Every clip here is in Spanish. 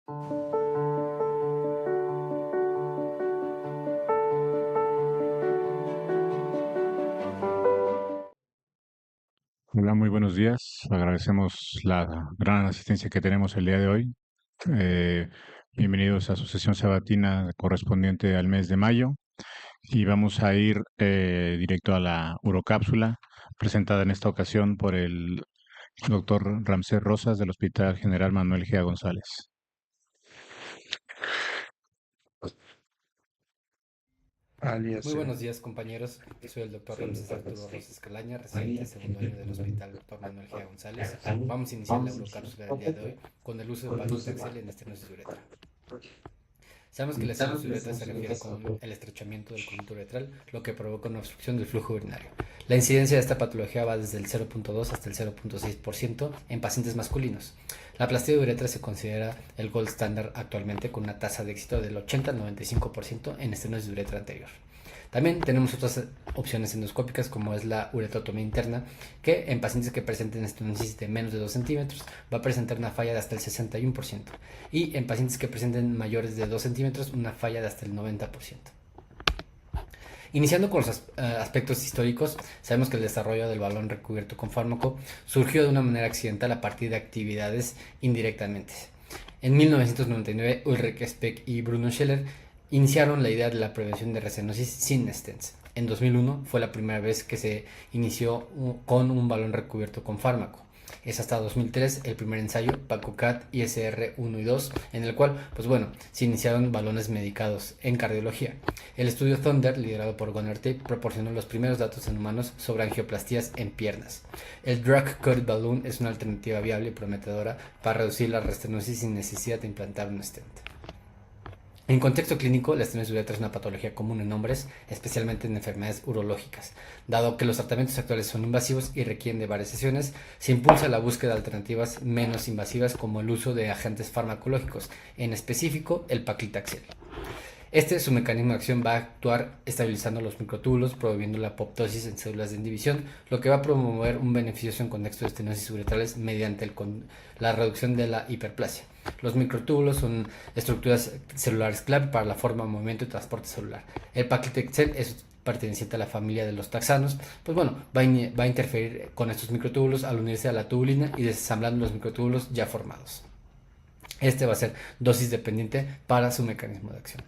Hola, muy buenos días. Agradecemos la gran asistencia que tenemos el día de hoy. Eh, Bienvenidos a su sesión sabatina correspondiente al mes de mayo y vamos a ir directo a la urocápsula presentada en esta ocasión por el doctor Ramsés Rosas del Hospital General Manuel G. González. Muy buenos días, compañeros. Soy el doctor Ramsés Arturo Rosas Calaña, residente de segundo año del Hospital Dr. Manuel G. González. Vamos a iniciar la urocápsula del día de hoy con el uso de paclitaxel en estenosis de uretra. Sabemos que la estenosis de uretra se refiere con el estrechamiento del conducto uretral, lo que provoca una obstrucción del flujo urinario. La incidencia de esta patología va desde el 0.2 hasta el 0.6% en pacientes masculinos. La plastía de uretra se considera el gold standard actualmente con una tasa de éxito del 80 al 95% en estenosis de uretra anterior. También tenemos otras opciones endoscópicas como es la uretrotomía interna, que en pacientes que presenten estenosis de menos de 2 centímetros va a presentar una falla de hasta el 61% y en pacientes que presenten mayores de 2 centímetros una falla de hasta el 90%. Iniciando con los aspectos históricos, sabemos que el desarrollo del balón recubierto con fármaco surgió de una manera accidental a partir de actividades indirectamente. En 1999, Ulrich Speck y Bruno Scheller iniciaron la idea de la prevención de restenosis sin stents. En 2001 fue la primera vez que se inició con un balón recubierto con fármaco. Es hasta 2003 el primer ensayo, PACOCAT ISR 1 y 2, en el cual, se iniciaron balones medicados en cardiología. El estudio Thunder, liderado por Gunnar Tape, proporcionó los primeros datos en humanos sobre angioplastías en piernas. El drug-coated balloon es una alternativa viable y prometedora para reducir la restenosis sin necesidad de implantar un stent. En contexto clínico, la estenosis uretra es una patología común en hombres, especialmente en enfermedades urológicas. Dado que los tratamientos actuales son invasivos y requieren de varias sesiones, se impulsa la búsqueda de alternativas menos invasivas como el uso de agentes farmacológicos, en específico el paclitaxel. Su mecanismo de acción va a actuar estabilizando los microtúbulos, promoviendo la apoptosis en células de indivisión, lo que va a promover un beneficio en contexto de estenosis uretrales mediante la reducción de la hiperplasia. Los microtúbulos son estructuras celulares clave para la forma, movimiento y transporte celular. El paclitaxel es perteneciente a la familia de los taxanos, va a interferir con estos microtúbulos al unirse a la tubulina y desensamblando los microtúbulos ya formados. Va a ser dosis dependiente para su mecanismo de acción.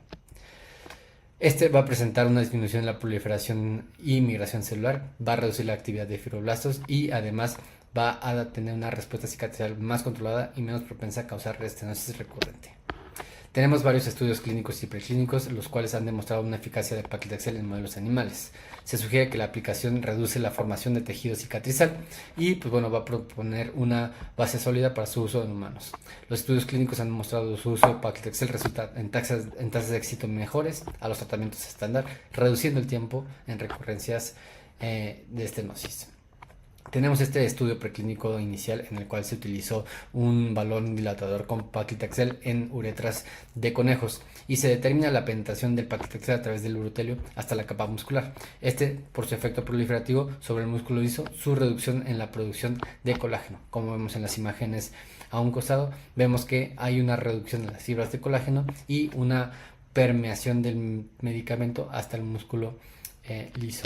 Va a presentar una disminución en la proliferación y migración celular, va a reducir la actividad de fibroblastos y además va a tener una respuesta citatoral más controlada y menos propensa a causar estenosis recurrente. Tenemos varios estudios clínicos y preclínicos, los cuales han demostrado una eficacia del paclitaxel en modelos animales. Se sugiere que la aplicación reduce la formación de tejido cicatrizal y va a proponer una base sólida para su uso en humanos. Los estudios clínicos han demostrado su uso de paclitaxel resulta en tasas de éxito mejores a los tratamientos estándar, reduciendo el tiempo en recurrencias de estenosis. Tenemos este estudio preclínico inicial en el cual se utilizó un balón dilatador con paclitaxel en uretras de conejos y se determina la penetración del paclitaxel a través del urotelio hasta la capa muscular. Por su efecto proliferativo sobre el músculo hizo su reducción en la producción de colágeno. Como vemos en las imágenes a un costado, vemos que hay una reducción de las fibras de colágeno y una permeación del medicamento hasta el músculo liso.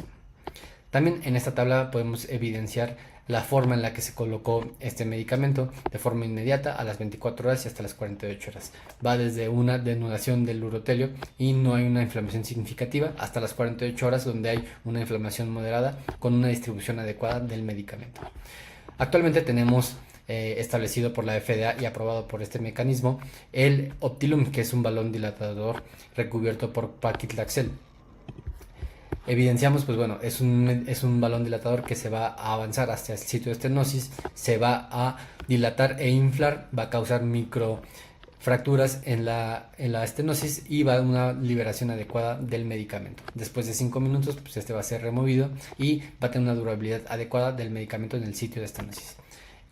También en esta tabla podemos evidenciar la forma en la que se colocó este medicamento de forma inmediata a las 24 horas y hasta las 48 horas. Va desde una denudación del urotelio y no hay una inflamación significativa hasta las 48 horas donde hay una inflamación moderada con una distribución adecuada del medicamento. Actualmente tenemos establecido por la FDA y aprobado por este mecanismo el Optilum, que es un balón dilatador recubierto por paclitaxel. Evidenciamos, es un balón dilatador que se va a avanzar hacia el sitio de estenosis, se va a dilatar e inflar, va a causar microfracturas en la estenosis y va a dar una liberación adecuada del medicamento. Después de 5 minutos, va a ser removido y va a tener una durabilidad adecuada del medicamento en el sitio de estenosis.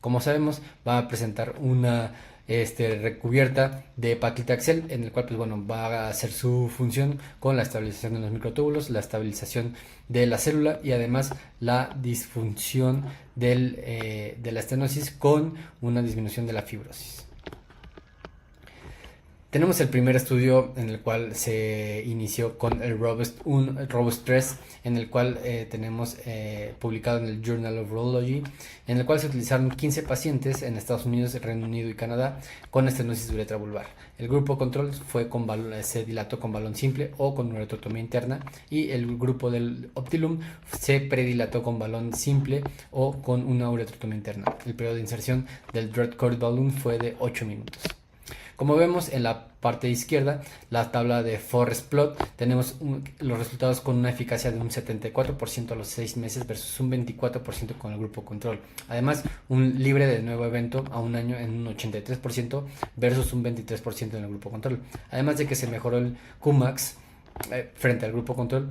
Como sabemos, va a presentar una recubierta de paclitaxel en el cual va a hacer su función con la estabilización de los microtúbulos, la estabilización de la célula y además la disfunción de la estenosis con una disminución de la fibrosis. Tenemos el primer estudio en el cual se inició con el Robust 1, el Robust 3, en el cual tenemos publicado en el Journal of Urology, en el cual se utilizaron 15 pacientes en Estados Unidos, Reino Unido y Canadá con estenosis de uretra vulvar. El grupo control fue se dilató con balón simple o con uretrotomía interna, y el grupo del Optilum se predilató con balón simple o con una uretrotomía interna. El periodo de inserción del Dread Cord Balloon fue de 8 minutos. Como vemos en la parte izquierda, la tabla de Forest Plot, tenemos los resultados con una eficacia de un 74% a los 6 meses versus un 24% con el grupo control. Además, un libre de nuevo evento a un año en un 83% versus un 23% en el grupo control. Además de que se mejoró el Qmax frente al grupo control,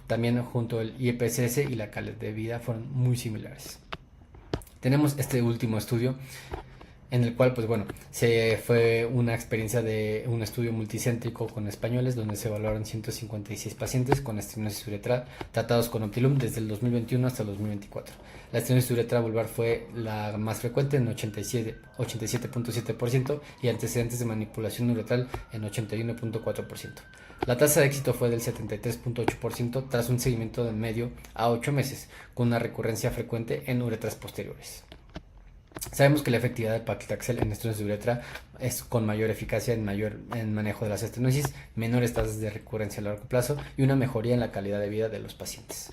también junto al IPSS y la calidad de vida fueron muy similares. Tenemos este último estudio en el cual, pues bueno, se fue una experiencia de un estudio multicéntrico con españoles, donde se evaluaron 156 pacientes con estenosis uretral tratados con Optilum desde el 2021 hasta el 2024. La estenosis uretral vulvar fue la más frecuente en 87.7% y antecedentes de manipulación uretral en 81.4%. La tasa de éxito fue del 73.8% tras un seguimiento de medio a 8 meses, con una recurrencia frecuente en uretras posteriores. Sabemos que la efectividad del paclitaxel en estenosis de uretra es con mayor eficacia en manejo de las estenosis, menores tasas de recurrencia a largo plazo y una mejoría en la calidad de vida de los pacientes.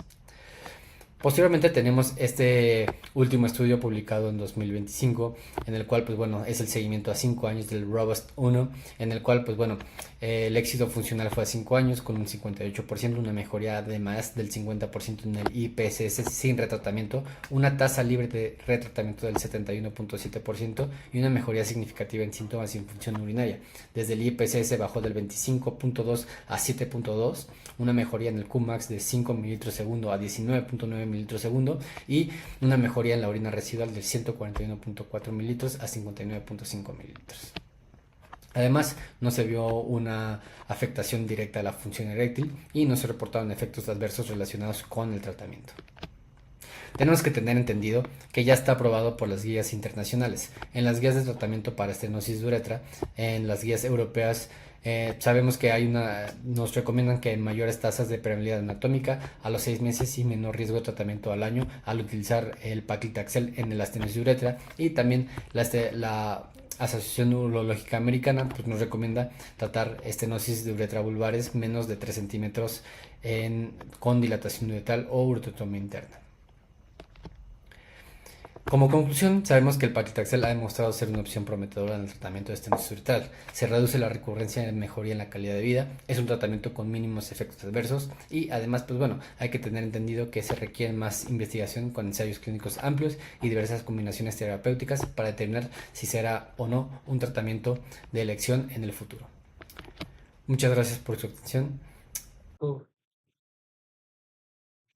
Posteriormente tenemos este último estudio publicado en 2025, en el cual, pues bueno, es el seguimiento a 5 años del Robust 1, en el cual, pues bueno, el éxito funcional fue a 5 años con un 58%, una mejoría de más del 50% en el IPSS sin retratamiento, una tasa libre de retratamiento del 71.7% y una mejoría significativa en síntomas y función urinaria. Desde el IPSS bajó del 25.2 a 7.2, una mejoría en el Qmax de 5 mililitros segundo a 19.9 mililitros segundo y una mejoría en la orina residual de 141.4 mililitros a 59.5 mililitros. Además, no se vio una afectación directa a la función eréctil y no se reportaron efectos adversos relacionados con el tratamiento. Tenemos que tener entendido que ya está aprobado por las guías internacionales. En las guías de tratamiento para estenosis de uretra, en las guías europeas, sabemos que nos recomiendan que hay mayores tasas de permeabilidad anatómica a los 6 meses y menor riesgo de tratamiento al año al utilizar el paclitaxel en la estenosis de uretra, y también la Asociación Urológica Americana pues nos recomienda tratar estenosis de uretra vulvares menos de 3 centímetros con dilatación uretral o uretrotomía interna. Como conclusión, sabemos que el paclitaxel ha demostrado ser una opción prometedora en el tratamiento de estenosis uretral. Se reduce la recurrencia y mejoría en la calidad de vida, es un tratamiento con mínimos efectos adversos y además, pues bueno, hay que tener entendido que se requiere más investigación con ensayos clínicos amplios y diversas combinaciones terapéuticas para determinar si será o no un tratamiento de elección en el futuro. Muchas gracias por su atención.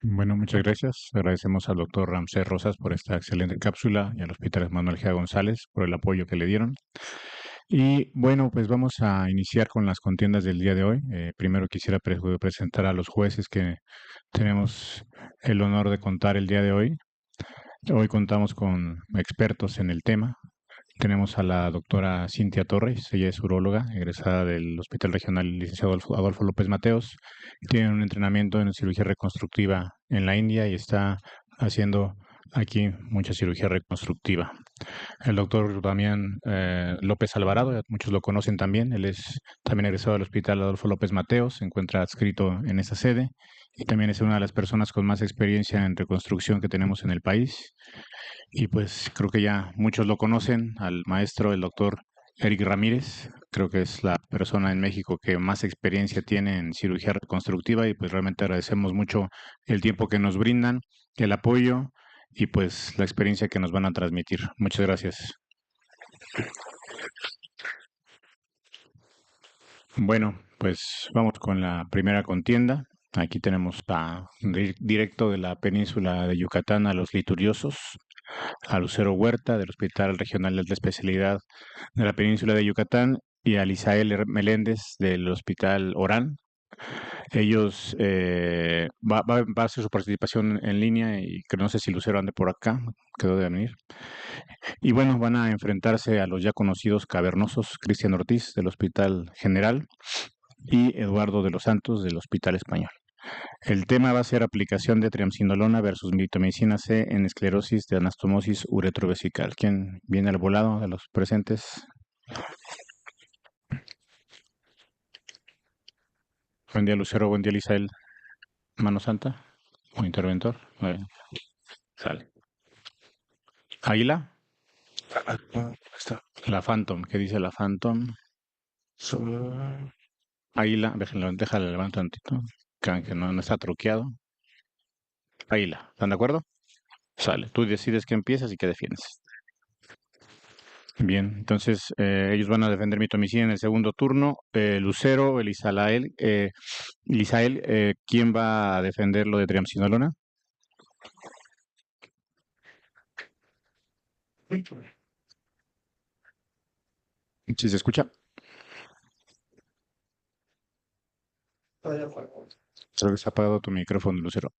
Bueno, muchas gracias. Agradecemos al doctor Ramsés Rosas por esta excelente cápsula y al Hospital Manuel G. González por el apoyo que le dieron. Y bueno, pues vamos a iniciar con las contiendas del día de hoy. Primero quisiera presentar a los jueces que tenemos el honor de contar el día de hoy. Hoy contamos con expertos en el tema. Tenemos a la doctora Cintia Torres, ella es uróloga, egresada del Hospital Regional Licenciado Adolfo López Mateos. Tiene un entrenamiento en cirugía reconstructiva en la India y está haciendo aquí mucha cirugía reconstructiva. El doctor Damián López Alvarado, muchos lo conocen también, él es también egresado del Hospital Adolfo López Mateos, se encuentra adscrito en esa sede y también es una de las personas con más experiencia en reconstrucción que tenemos en el país. Y pues creo que ya muchos lo conocen, al maestro, el doctor Eric Ramírez. Creo que es la persona en México que más experiencia tiene en cirugía reconstructiva y pues realmente agradecemos mucho el tiempo que nos brindan, el apoyo y pues la experiencia que nos van a transmitir. Muchas gracias. Bueno, pues vamos con la primera contienda. Aquí tenemos directo de la península de Yucatán a los lituriosos, a Lucero Huerta del Hospital Regional de Especialidad de la península de Yucatán y a Lisael Meléndez del Hospital Orán. Ellos va a hacer su participación en línea y que no sé si Lucero ande por acá, quedó de venir. Y bueno, van a enfrentarse a los ya conocidos cavernosos Cristian Ortiz del Hospital General y Eduardo de los Santos del Hospital Español. El tema va a ser aplicación de triamcinolona versus mitomicina C en esclerosis de anastomosis uretrovesical. ¿Quién viene al volado de los presentes? Buen día, Lucero. Buen día, Lisael. Mano Santa o interventor. Sale. Águila. Está. La Phantom. ¿Qué dice la Phantom? Águila. Déjale levantar un tantito. Que no está truqueado. Águila. ¿Están de acuerdo? Sale. Tú decides qué empiezas y qué defiendes. Bien, entonces ellos van a defender mitomicina en el segundo turno. Lucero, Lisael, ¿quién va a defender lo de triamcinolona? ¿Sí se escucha? Creo que se ha apagado tu micrófono, Lucero.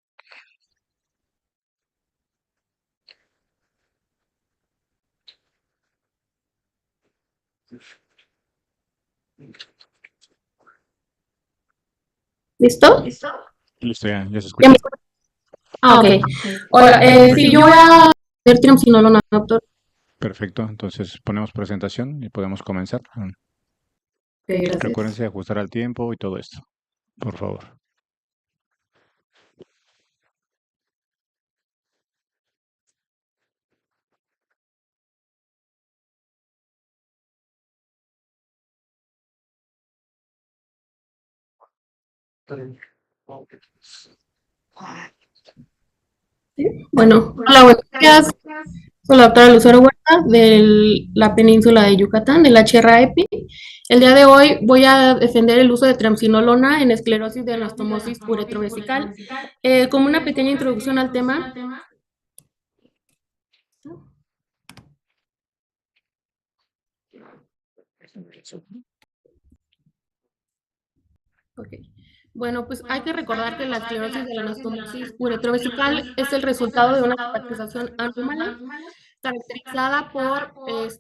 ¿Listo? Listo, ya se escucha. Ok. Hola, sí, yo voy a ver triamcinolona, doctor. Perfecto, entonces ponemos presentación y podemos comenzar. Okay, gracias. Recuérdense de ajustar al tiempo y todo esto, por favor. ¿Sí? Bueno, hola, buenos días. Soy la doctora Lucero Huerta de la península de Yucatán, de la Sierra EPI. El día de hoy voy a defender el uso de triamcinolona en esclerosis de anastomosis uretrovesical. Como una pequeña introducción al tema, okay. Bueno, pues hay que recordar que la esclerosis de la anastomosis uretrovesical es el resultado de una cicatrización anómala caracterizada por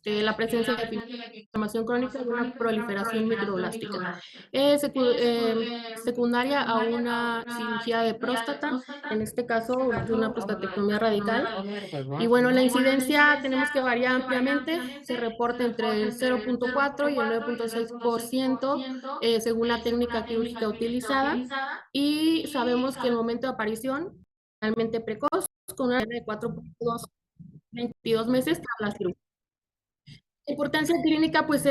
la presencia de inflamación crónica y una proliferación microblástica. Secundaria a una cirugía de próstata, en este caso de una prostatectomía radical. Y bueno, la incidencia tenemos que variar ampliamente, se reporta entre el 0.4 y el 9.6% según la técnica quirúrgica utilizada. Y sabemos que el momento de aparición realmente precoz, con una de 4.2 22 meses tras la cirugía. La importancia clínica pues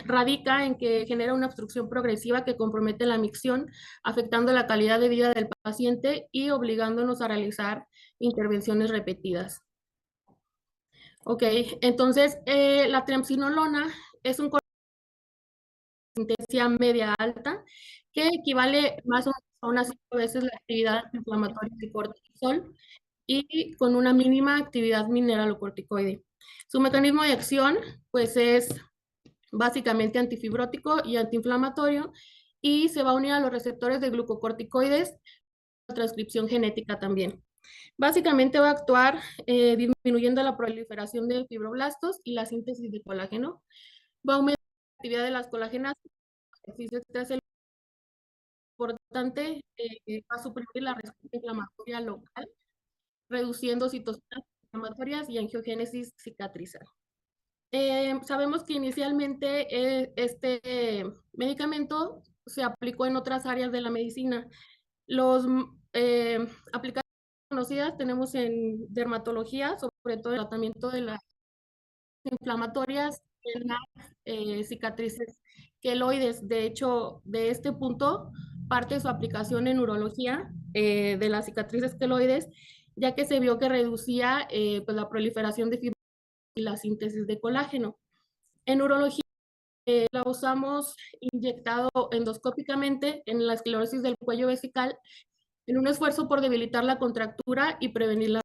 radica en que genera una obstrucción progresiva que compromete la micción, afectando la calidad de vida del paciente y obligándonos a realizar intervenciones repetidas. Ok, entonces la triamcinolona es un intensidad media alta que equivale más o menos a unas 5 veces la actividad inflamatoria del cortisol y con una mínima actividad mineralocorticoide. Su mecanismo de acción pues es básicamente antifibrótico y antiinflamatorio y se va a unir a los receptores de glucocorticoides, la transcripción genética también. Básicamente va a actuar disminuyendo la proliferación de fibroblastos y la síntesis de colágeno. Va a aumentar la actividad de las colagenas, ejercicio extracelular importante, va a suprimir la respuesta inflamatoria local, reduciendo citocinas inflamatorias y angiogénesis cicatrizal. Sabemos que inicialmente este medicamento se aplicó en otras áreas de la medicina. Los aplicaciones conocidas tenemos en dermatología, sobre todo el tratamiento de las inflamatorias en las cicatrices queloides. De hecho, de este punto parte su aplicación en urología de las cicatrices queloides, ya que se vio que reducía pues la proliferación de fibras y la síntesis de colágeno. En urología la usamos inyectado endoscópicamente en la esclerosis del cuello vesical en un esfuerzo por debilitar la contractura y prevenir la.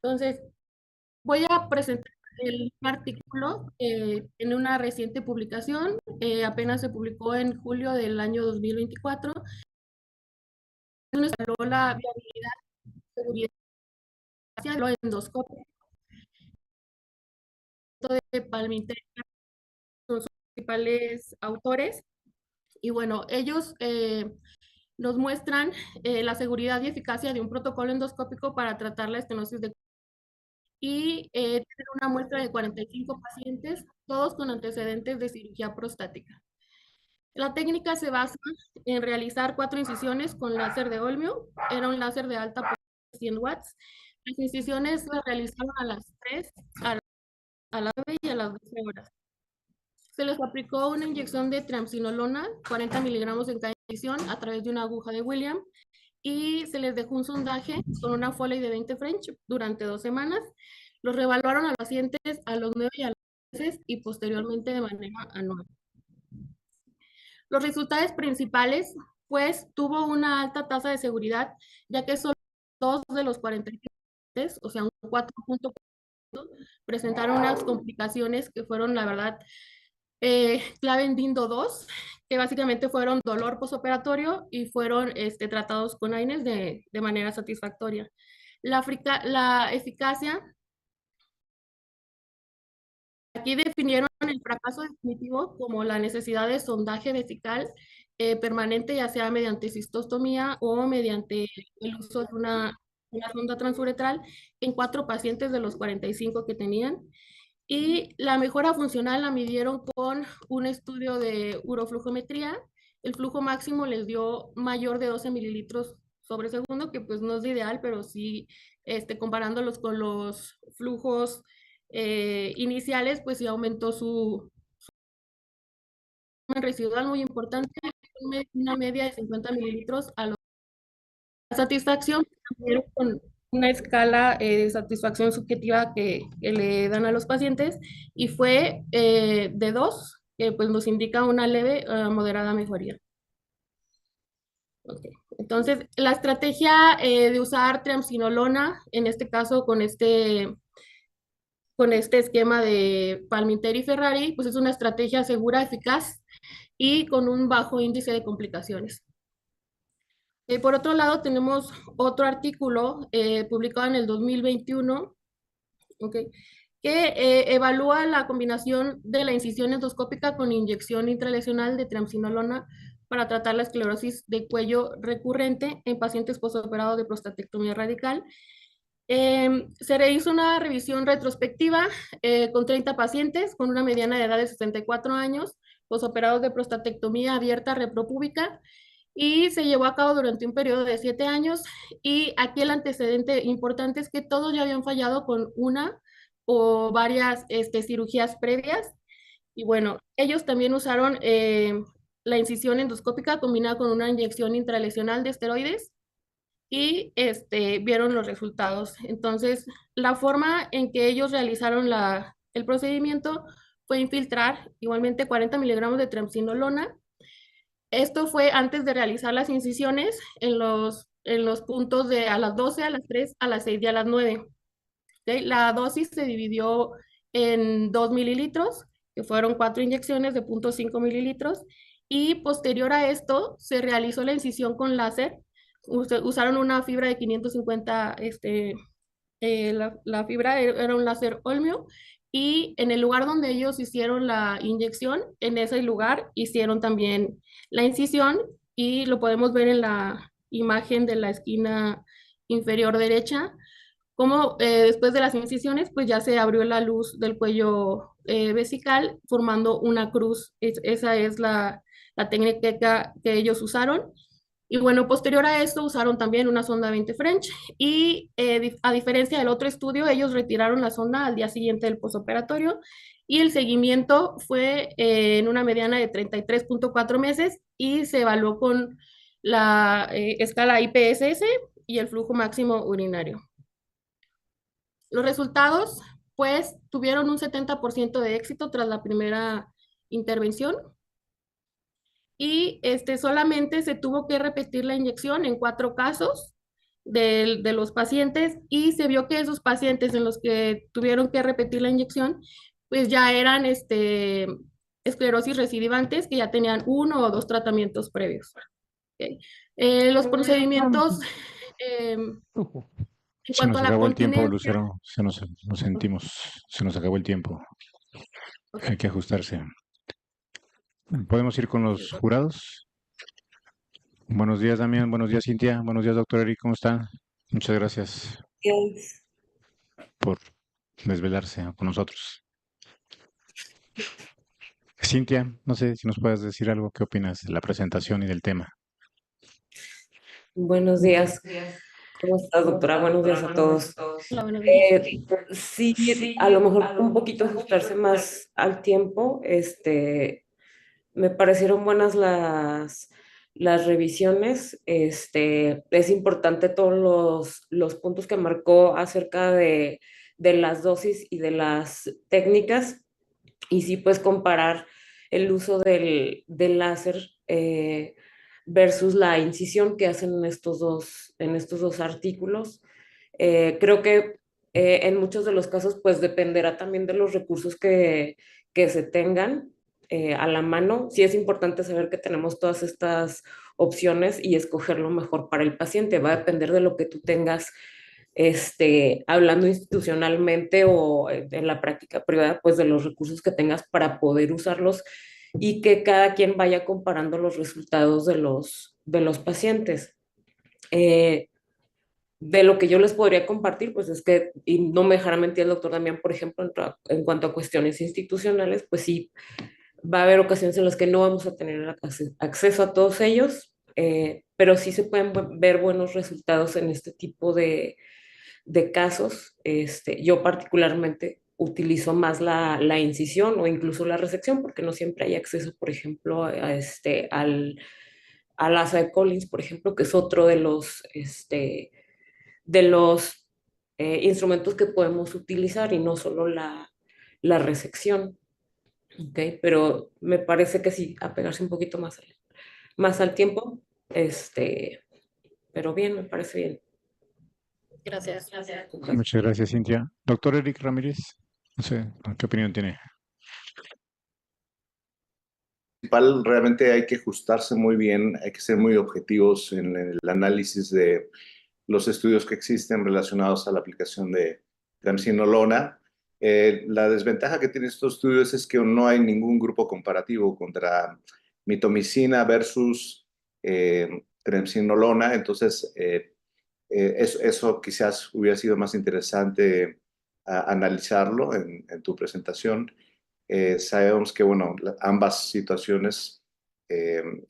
Entonces, voy a presentar un artículo en una reciente publicación, apenas se publicó en julio del año 2024, nos evaluó la viabilidad, seguridad lo endoscopio de Palminteri, son sus principales autores. Y bueno, ellos nos muestran la seguridad y eficacia de un protocolo endoscópico para tratar la estenosis de y tienen una muestra de 45 pacientes, todos con antecedentes de cirugía prostática. La técnica se basa en realizar 4 incisiones con láser de Olmio. Era un láser de alta potencia de 100 watts. Las incisiones se realizaron a las 3, a las 9 y a las 12 horas. Se les aplicó una inyección de triamcinolona, 40 miligramos en cada incisión, a través de una aguja de William, y se les dejó un sondaje con una Foley de 20 French durante 2 semanas. Los reevaluaron a los pacientes a los 9 y a los meses y posteriormente de manera anual. Los resultados principales, pues, tuvo una alta tasa de seguridad, ya que solo 2 de los 45, o sea, un 4.4%, presentaron unas complicaciones que fueron, la verdad, clave en DINDO 2, que básicamente fueron dolor posoperatorio y fueron tratados con AINES de manera satisfactoria. La eficacia, aquí definieron el fracaso definitivo como la necesidad de sondaje vesical permanente, ya sea mediante cistostomía o mediante el uso de una sonda transuretral en 4 pacientes de los 45 que tenían. Y la mejora funcional la midieron con un estudio de uroflujometría. El flujo máximo les dio mayor de 12 mililitros sobre segundo, que pues no es ideal, pero sí, comparándolos con los flujos iniciales, pues sí aumentó su residual muy importante, una media de 50 mililitros a la satisfacción, con una escala de satisfacción subjetiva que le dan a los pacientes, y fue de 2, que pues nos indica una leve a moderada mejoría. Okay. Entonces, la estrategia de usar triamcinolona, en este caso con este esquema de Palminteri y Ferrari, pues es una estrategia segura, eficaz y con un bajo índice de complicaciones. Por otro lado, tenemos otro artículo publicado en el 2021, okay, que evalúa la combinación de la incisión endoscópica con inyección intralesional de triamcinolona para tratar la esclerosis de cuello recurrente en pacientes posoperados de prostatectomía radical. Se rehizo una revisión retrospectiva con 30 pacientes con una mediana de edad de 64 años, posoperados de prostatectomía abierta repropúbica, y se llevó a cabo durante un periodo de 7 años. Y aquí el antecedente importante es que todos ya habían fallado con una o varias cirugías previas. Y bueno, ellos también usaron la incisión endoscópica combinada con una inyección intralesional de esteroides y vieron los resultados. Entonces, la forma en que ellos realizaron el procedimiento fue infiltrar igualmente 40 miligramos de triamcinolona. Esto fue antes de realizar las incisiones en los puntos de a las 12, a las 3, a las 6 y a las 9. ¿Okay? La dosis se dividió en 2 mililitros, que fueron 4 inyecciones de 0.5 mililitros, y posterior a esto se realizó la incisión con láser. Usaron una fibra de 550, la fibra era un láser Olmio, y en el lugar donde ellos hicieron la inyección, en ese lugar hicieron también la incisión, y lo podemos ver en la imagen de la esquina inferior derecha, como después de las incisiones, pues ya se abrió la luz del cuello vesical, formando una cruz. Esa es la técnica que ellos usaron. Y bueno, posterior a esto usaron también una sonda 20 French, y a diferencia del otro estudio, ellos retiraron la sonda al día siguiente del posoperatorio, y el seguimiento fue en una mediana de 33.4 meses, y se evaluó con la escala IPSS y el flujo máximo urinario. Los resultados, pues, tuvieron un 70% de éxito tras la primera intervención, y solamente se tuvo que repetir la inyección en 4 casos, de los pacientes y se vio que esos pacientes en los que tuvieron que repetir la inyección, pues ya eran esclerosis recidivantes que ya tenían uno o dos tratamientos previos. ¿Ok? Los procedimientos en Se cuanto nos a la acabó el tiempo, continencia, Lucero. Nos sentimos, se nos acabó el tiempo. ok, Hay que ajustarse. ¿Podemos ir con los jurados? Buenos días, Damián. Buenos días, Cintia. Buenos días, doctor Eric. ¿Cómo está? Muchas gracias por desvelarse con nosotros. Cintia, no sé si nos puedes decir algo. ¿Qué opinas de la presentación y del tema? Buenos días. ¿Cómo estás, doctora? Buenos días a todos. hola, buenos días. Sí, a lo mejor un poquito ajustarse más al tiempo. Me parecieron buenas las revisiones. Es importante todos los puntos que marcó acerca de las dosis y de las técnicas. Y sí, pues comparar el uso del láser versus la incisión que hacen en estos dos artículos. Creo que en muchos de los casos, pues dependerá también de los recursos que se tengan a la mano. Sí es importante saber que tenemos todas estas opciones y escoger lo mejor para el paciente. Va a depender de lo que tú tengas hablando institucionalmente o en la práctica privada, pues de los recursos que tengas para poder usarlos y que cada quien vaya comparando los resultados de los pacientes. Eh, de lo que yo les podría compartir, pues es que, y no me dejará mentir el doctor Damián, por ejemplo, en cuanto a cuestiones institucionales, pues sí, va a haber ocasiones en las que no vamos a tener acceso a todos ellos, pero sí se pueden ver buenos resultados en este tipo de casos. Yo particularmente utilizo más la incisión o incluso la resección porque no siempre hay acceso, por ejemplo, al asa de Collins, por ejemplo, que es otro de los instrumentos que podemos utilizar y no solo la resección. ¿Okay? Pero me parece que sí, apegarse un poquito más al tiempo, pero bien, me parece bien. Gracias. Muchas gracias, Cintia. Doctor Eric Ramírez, no sé, ¿qué opinión tiene? Realmente hay que ajustarse muy bien, hay que ser muy objetivos en el análisis de los estudios que existen relacionados a la aplicación de triamcinolona. La desventaja que tienen estos estudios es que no hay ningún grupo comparativo contra mitomicina versus triamcinolona, entonces eso quizás hubiera sido más interesante analizarlo en tu presentación. Sabemos que, bueno, ambas situaciones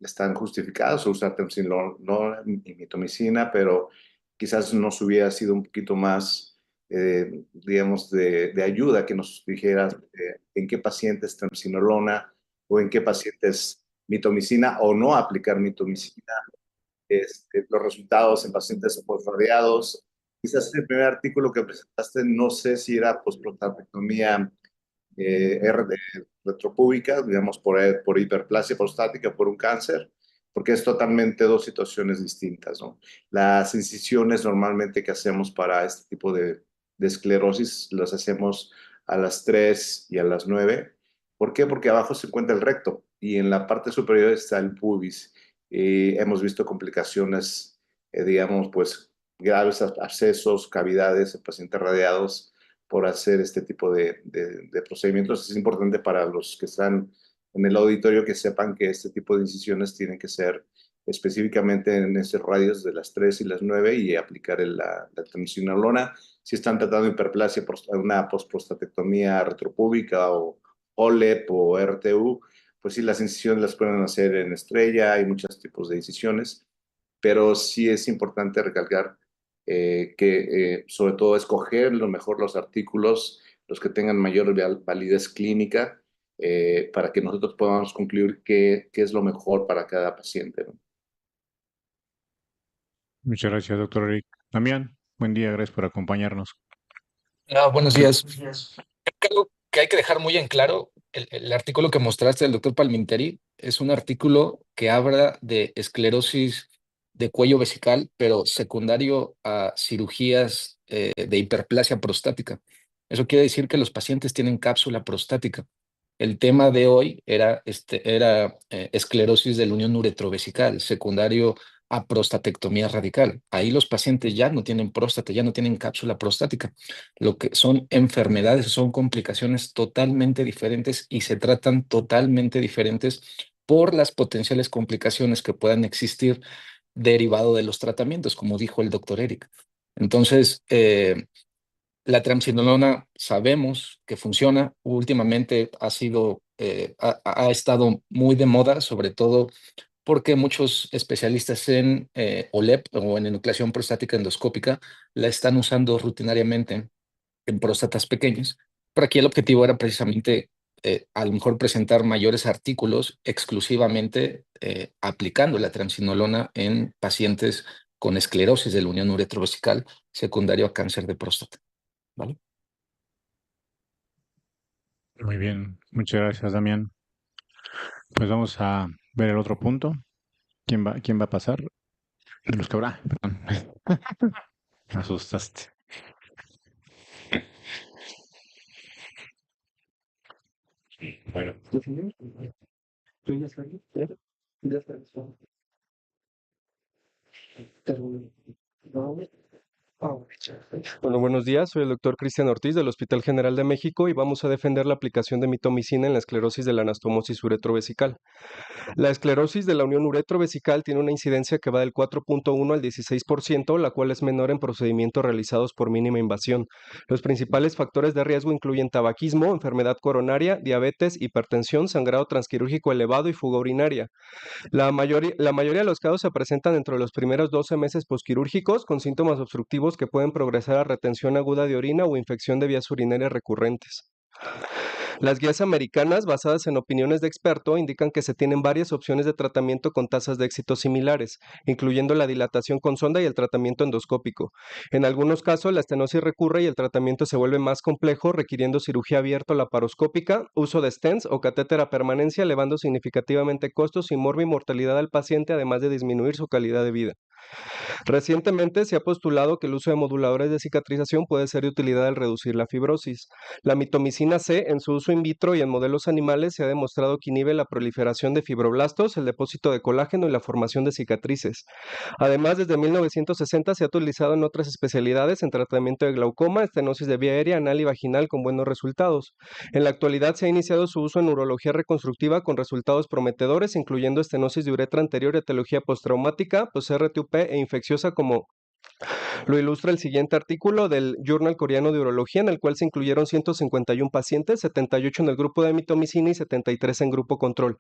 están justificadas, usar triamcinolona y mitomicina, pero quizás nos hubiera sido un poquito más, digamos, de ayuda que nos dijeras en qué pacientes triamcinolona o en qué pacientes mitomicina o no aplicar mitomicina, los resultados en pacientes postradiados. Quizás el primer artículo que presentaste, no sé si era posprostatectomía retropúbica, digamos, por hiperplasia prostática, por un cáncer, porque es totalmente dos situaciones distintas, ¿no? Las incisiones normalmente que hacemos para este tipo de esclerosis las hacemos a las 3 y a las 9. ¿Por qué? Porque abajo se encuentra el recto y en la parte superior está el pubis. Y hemos visto complicaciones, digamos, pues graves abscesos, cavidades en pacientes radiados por hacer este tipo de procedimientos. Es importante para los que están en el auditorio que sepan que este tipo de incisiones tienen que ser específicamente en esos radios de las 3 y las 9 y aplicar la triamcinolona. Si están tratando hiperplasia, una postprostatectomía retropúbica o OLEP o RTU, pues sí, las incisiones las pueden hacer en estrella, hay muchos tipos de incisiones, pero sí es importante recalcar que sobre todo escoger lo mejor los artículos, los que tengan mayor validez clínica, para que nosotros podamos concluir qué es lo mejor para cada paciente, ¿no? Muchas gracias, doctor Eric. Damián, buen día, gracias por acompañarnos. Buenos días. Creo que algo que hay que dejar muy en claro, el artículo que mostraste del doctor Palminteri es un artículo que habla de esclerosis de cuello vesical, pero secundario a cirugías de hiperplasia prostática. Eso quiere decir que los pacientes tienen cápsula prostática. El tema de hoy era esclerosis de la unión uretrovesical, secundario a prostatectomía radical. Ahí los pacientes ya no tienen próstata, ya no tienen cápsula prostática. Lo que son enfermedades, son complicaciones totalmente diferentes y se tratan totalmente diferentes por las potenciales complicaciones que puedan existir derivado de los tratamientos, como dijo el doctor Eric. Entonces, la triamcinolona sabemos que funciona. Últimamente ha estado muy de moda, sobre todo porque muchos especialistas en OLEP o en enucleación prostática endoscópica la están usando rutinariamente en próstatas pequeñas. Pero aquí el objetivo era precisamente a lo mejor presentar mayores artículos exclusivamente aplicando la triamcinolona en pacientes con esclerosis de la unión uretrovesical secundario a cáncer de próstata. ¿Vale? Muy bien, muchas gracias, Damián. Pues vamos a ver el otro punto. ¿Quién va a pasar? De los que habrá, perdón. Me asustaste. Bueno. Bueno, buenos días. Soy el doctor Cristian Ortiz del Hospital General de México y vamos a defender la aplicación de mitomicina en la esclerosis de la anastomosis uretrovesical. La esclerosis de la unión uretrovesical tiene una incidencia que va del 4.1 al 16%, la cual es menor en procedimientos realizados por mínima invasión. Los principales factores de riesgo incluyen tabaquismo, enfermedad coronaria, diabetes, hipertensión, sangrado transquirúrgico elevado y fuga urinaria. La mayoría de los casos se presentan dentro de los primeros 12 meses posquirúrgicos con síntomas obstructivos que pueden progresar a retención aguda de orina o infección de vías urinarias recurrentes. Las guías americanas, basadas en opiniones de experto, indican que se tienen varias opciones de tratamiento con tasas de éxito similares, incluyendo la dilatación con sonda y el tratamiento endoscópico. En algunos casos, la estenosis recurre y el tratamiento se vuelve más complejo, requiriendo cirugía abierta o laparoscópica, uso de stents o catéter a permanencia, elevando significativamente costos y mortalidad al paciente, además de disminuir su calidad de vida. Recientemente se ha postulado que el uso de moduladores de cicatrización puede ser de utilidad al reducir la fibrosis. La mitomicina C, en su uso in vitro y en modelos animales, se ha demostrado que inhibe la proliferación de fibroblastos, el depósito de colágeno y la formación de cicatrices. Además, desde 1960 se ha utilizado en otras especialidades en tratamiento de glaucoma, estenosis de vía aérea, anal y vaginal con buenos resultados. En la actualidad se ha iniciado su uso en urología reconstructiva con resultados prometedores, incluyendo estenosis de uretra anterior, etiología postraumática, post-RTUP e infecciosa, como lo ilustra el siguiente artículo del Journal Coreano de Urología, en el cual se incluyeron 151 pacientes, 78 en el grupo de mitomicina y 73 en grupo control.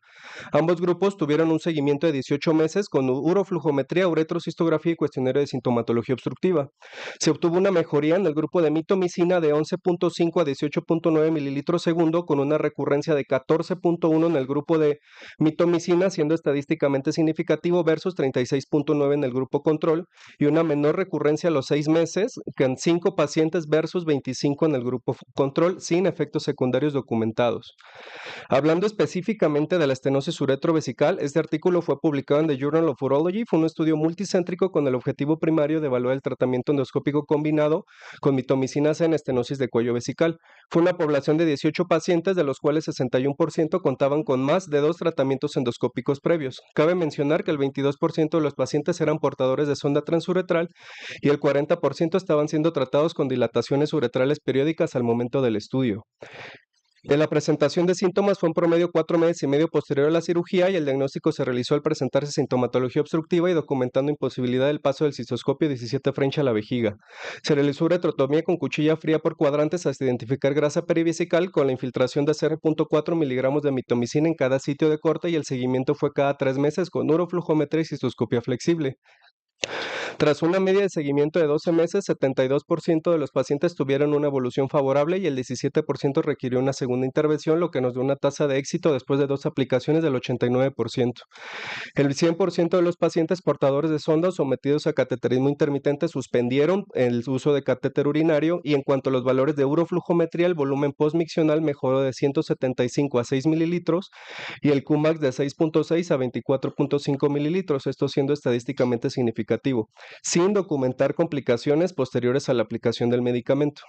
Ambos grupos tuvieron un seguimiento de 18 meses con uroflujometría, uretrocistografía y cuestionario de sintomatología obstructiva. Se obtuvo una mejoría en el grupo de mitomicina de 11.5 a 18.9 mililitros segundo, con una recurrencia de 14.1 en el grupo de mitomicina, siendo estadísticamente significativo, versus 36.9 en el grupo control, y una menor recurrencia a los 6 meses que en 5 pacientes versus 25 en el grupo control, sin efectos secundarios documentados. Hablando específicamente de la estenosis uretrovesical, este artículo fue publicado en The Journal of Urology. Fue un estudio multicéntrico con el objetivo primario de evaluar el tratamiento endoscópico combinado con mitomicina C en estenosis de cuello vesical. Fue una población de 18 pacientes, de los cuales 61% contaban con más de 2 tratamientos endoscópicos previos. Cabe mencionar que el 22% de los pacientes eran portadores de sonda transuretral y el 40% estaban siendo tratados con dilataciones uretrales periódicas al momento del estudio. En la presentación de síntomas fue en promedio 4 meses y medio posterior a la cirugía, y el diagnóstico se realizó al presentarse sintomatología obstructiva y documentando imposibilidad del paso del cistoscopio 17 French a la vejiga. Se realizó uretrotomía con cuchilla fría por cuadrantes hasta identificar grasa perivesical, con la infiltración de 0.4 miligramos de mitomicina en cada sitio de corte, y el seguimiento fue cada 3 meses con uroflujometría y cistoscopia flexible. Tras una media de seguimiento de 12 meses, 72% de los pacientes tuvieron una evolución favorable y el 17% requirió una segunda intervención, lo que nos dio una tasa de éxito después de 2 aplicaciones del 89%. El 100% de los pacientes portadores de sondas sometidos a cateterismo intermitente suspendieron el uso de catéter urinario, y en cuanto a los valores de uroflujometría, el volumen postmiccional mejoró de 175 a 6 mililitros y el Qmax de 6.6 a 24.5 mililitros, esto siendo estadísticamente significativo, sin documentar complicaciones posteriores a la aplicación del medicamento.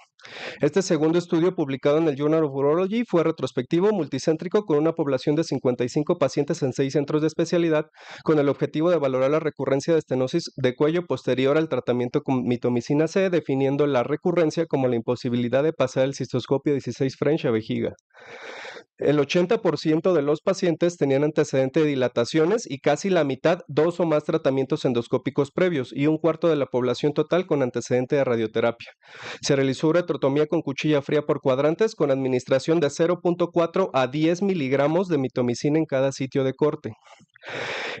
Este segundo estudio, publicado en el Journal of Urology, fue retrospectivo, multicéntrico, con una población de 55 pacientes en 6 centros de especialidad, con el objetivo de valorar la recurrencia de estenosis de cuello posterior al tratamiento con mitomicina C, definiendo la recurrencia como la imposibilidad de pasar el cistoscopio 16 French a vejiga. El 80% de los pacientes tenían antecedente de dilataciones y casi la mitad 2 o más tratamientos endoscópicos previos, y un cuarto de la población total con antecedente de radioterapia. Se realizó uretrotomía con cuchilla fría por cuadrantes con administración de 0.4 a 10 miligramos de mitomicina en cada sitio de corte.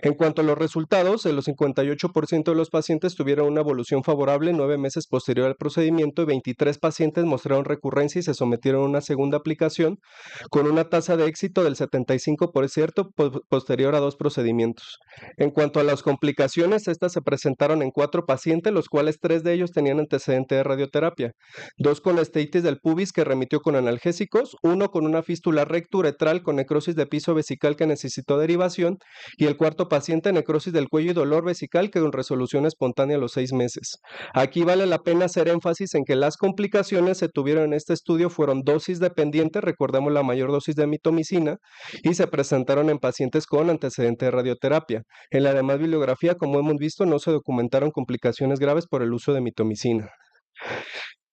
En cuanto a los resultados, el 58% de los pacientes tuvieron una evolución favorable 9 meses posterior al procedimiento y 23 pacientes mostraron recurrencia y se sometieron a una segunda aplicación, con una tasa de éxito del 75% posterior a 2 procedimientos. En cuanto a las complicaciones, estas se presentaron en 4 pacientes, los cuales 3 de ellos tenían antecedente de radioterapia, 2 con esteitis del pubis que remitió con analgésicos, 1 con una fístula recturetral con necrosis de piso vesical que necesitó derivación, y el cuarto paciente necrosis del cuello y dolor vesical que con resolución espontánea a los 6 meses. Aquí vale la pena hacer énfasis en que las complicaciones se tuvieron en este estudio fueron dosis dependientes, recordemos la mayor dosis de mitomicina, y se presentaron en pacientes con antecedente de radioterapia. En la demás bibliografía, como hemos visto, no se documentaron complicaciones graves por el uso de mitomicina.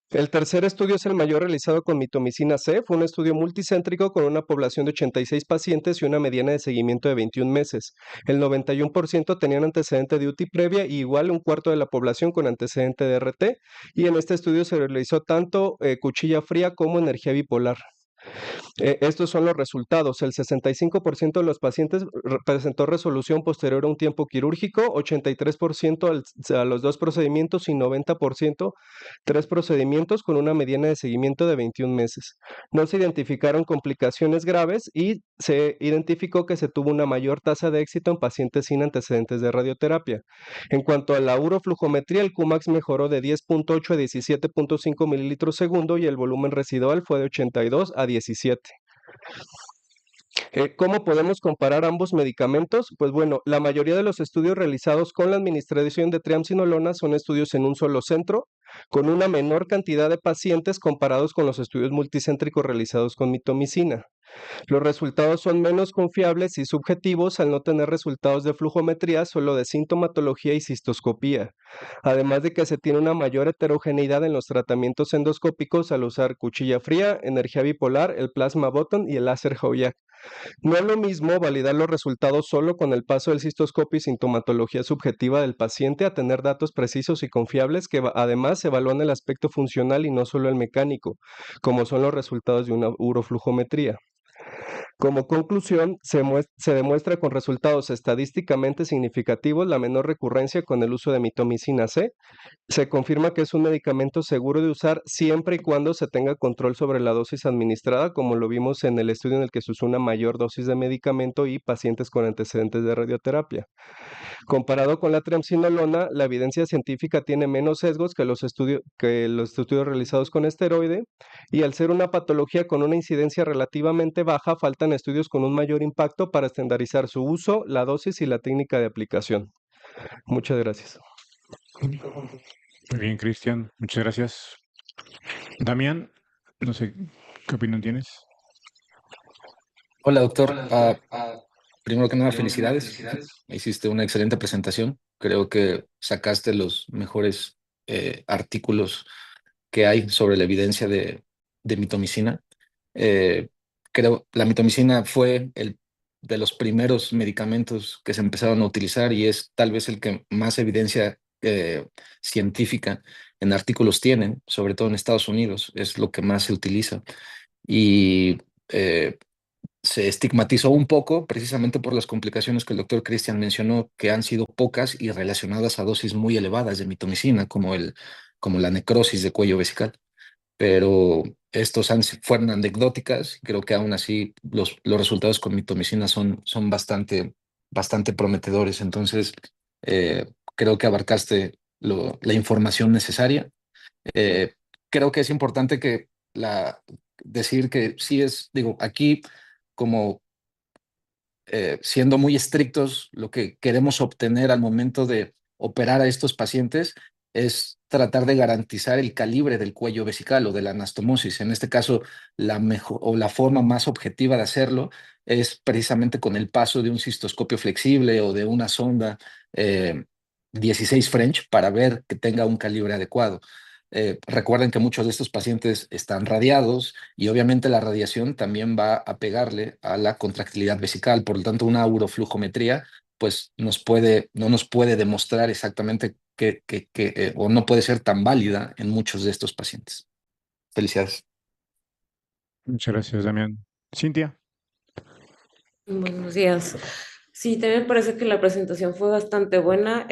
El tercer estudio es el mayor, realizado con mitomicina C. Fue un estudio multicéntrico con una población de 86 pacientes y una mediana de seguimiento de 21 meses. El 91% tenían antecedente de UTI previa y igual un cuarto de la población con antecedente de RT. Y en este estudio se realizó tanto cuchilla fría como energía bipolar. Estos son los resultados. El 65% de los pacientes presentó resolución posterior a un tiempo quirúrgico, 83% a los 2 procedimientos y 90% 3 procedimientos, con una mediana de seguimiento de 21 meses. No se identificaron complicaciones graves y se identificó que se tuvo una mayor tasa de éxito en pacientes sin antecedentes de radioterapia. En cuanto a la uroflujometría, el Qmax mejoró de 10.8 a 17.5 mililitros segundo y el volumen residual fue de 82 a 17. ¿Cómo podemos comparar ambos medicamentos? Pues bueno, la mayoría de los estudios realizados con la administración de triamcinolona son estudios en un solo centro, con una menor cantidad de pacientes comparados con los estudios multicéntricos realizados con mitomicina. Los resultados son menos confiables y subjetivos al no tener resultados de flujometría, solo de sintomatología y cistoscopía, además de que se tiene una mayor heterogeneidad en los tratamientos endoscópicos al usar cuchilla fría, energía bipolar, el plasma button y el láser Hoyak. No es lo mismo validar los resultados solo con el paso del cistoscopio y sintomatología subjetiva del paciente a tener datos precisos y confiables que además evalúan el aspecto funcional y no solo el mecánico, como son los resultados de una uroflujometría. Como conclusión, se demuestra con resultados estadísticamente significativos la menor recurrencia con el uso de mitomicina C. Se confirma que es un medicamento seguro de usar siempre y cuando se tenga control sobre la dosis administrada, como lo vimos en el estudio en el que se usó una mayor dosis de medicamento y pacientes con antecedentes de radioterapia. Comparado con la triamcinolona, la evidencia científica tiene menos sesgos que los estudios realizados con esteroide, y al ser una patología con una incidencia relativamente baja, faltan estudios con un mayor impacto para estandarizar su uso, la dosis y la técnica de aplicación. Muchas gracias. Muy bien, Cristian, muchas gracias. Damián, no sé, ¿qué opinión tienes? Hola, doctor. Primero que nada, felicidades. Hiciste una excelente presentación. Creo que sacaste los mejores artículos que hay sobre la evidencia de mitomicina. Creo la mitomicina fue de los primeros medicamentos que se empezaron a utilizar y es tal vez el que más evidencia científica en artículos tienen, sobre todo en Estados Unidos, es lo que más se utiliza. Y se estigmatizó un poco precisamente por las complicaciones que el doctor Cristian mencionó, que han sido pocas y relacionadas a dosis muy elevadas de mitomicina, como la necrosis de cuello vesical. Pero fueron anecdóticas. Creo que aún así los resultados con mitomicina son bastante prometedores. Entonces, creo que abarcaste la información necesaria. Eh, Creo que es importante decir que sí digo, aquí como siendo muy estrictos, lo que queremos obtener al momento de operar a estos pacientes es tratar de garantizar el calibre del cuello vesical o de la anastomosis. En este caso, la mejor o la forma más objetiva de hacerlo es precisamente con el paso de un cistoscopio flexible o de una sonda eh, 16 French para ver que tenga un calibre adecuado. Recuerden que muchos de estos pacientes están radiados y obviamente la radiación también va a pegarle a la contractilidad vesical. Por lo tanto, una uroflujometría pues no nos puede demostrar exactamente o no puede ser tan válida en muchos de estos pacientes. Felicidades. Muchas gracias, Damián. Cintia. Buenos días. Sí, también me parece que la presentación fue bastante buena.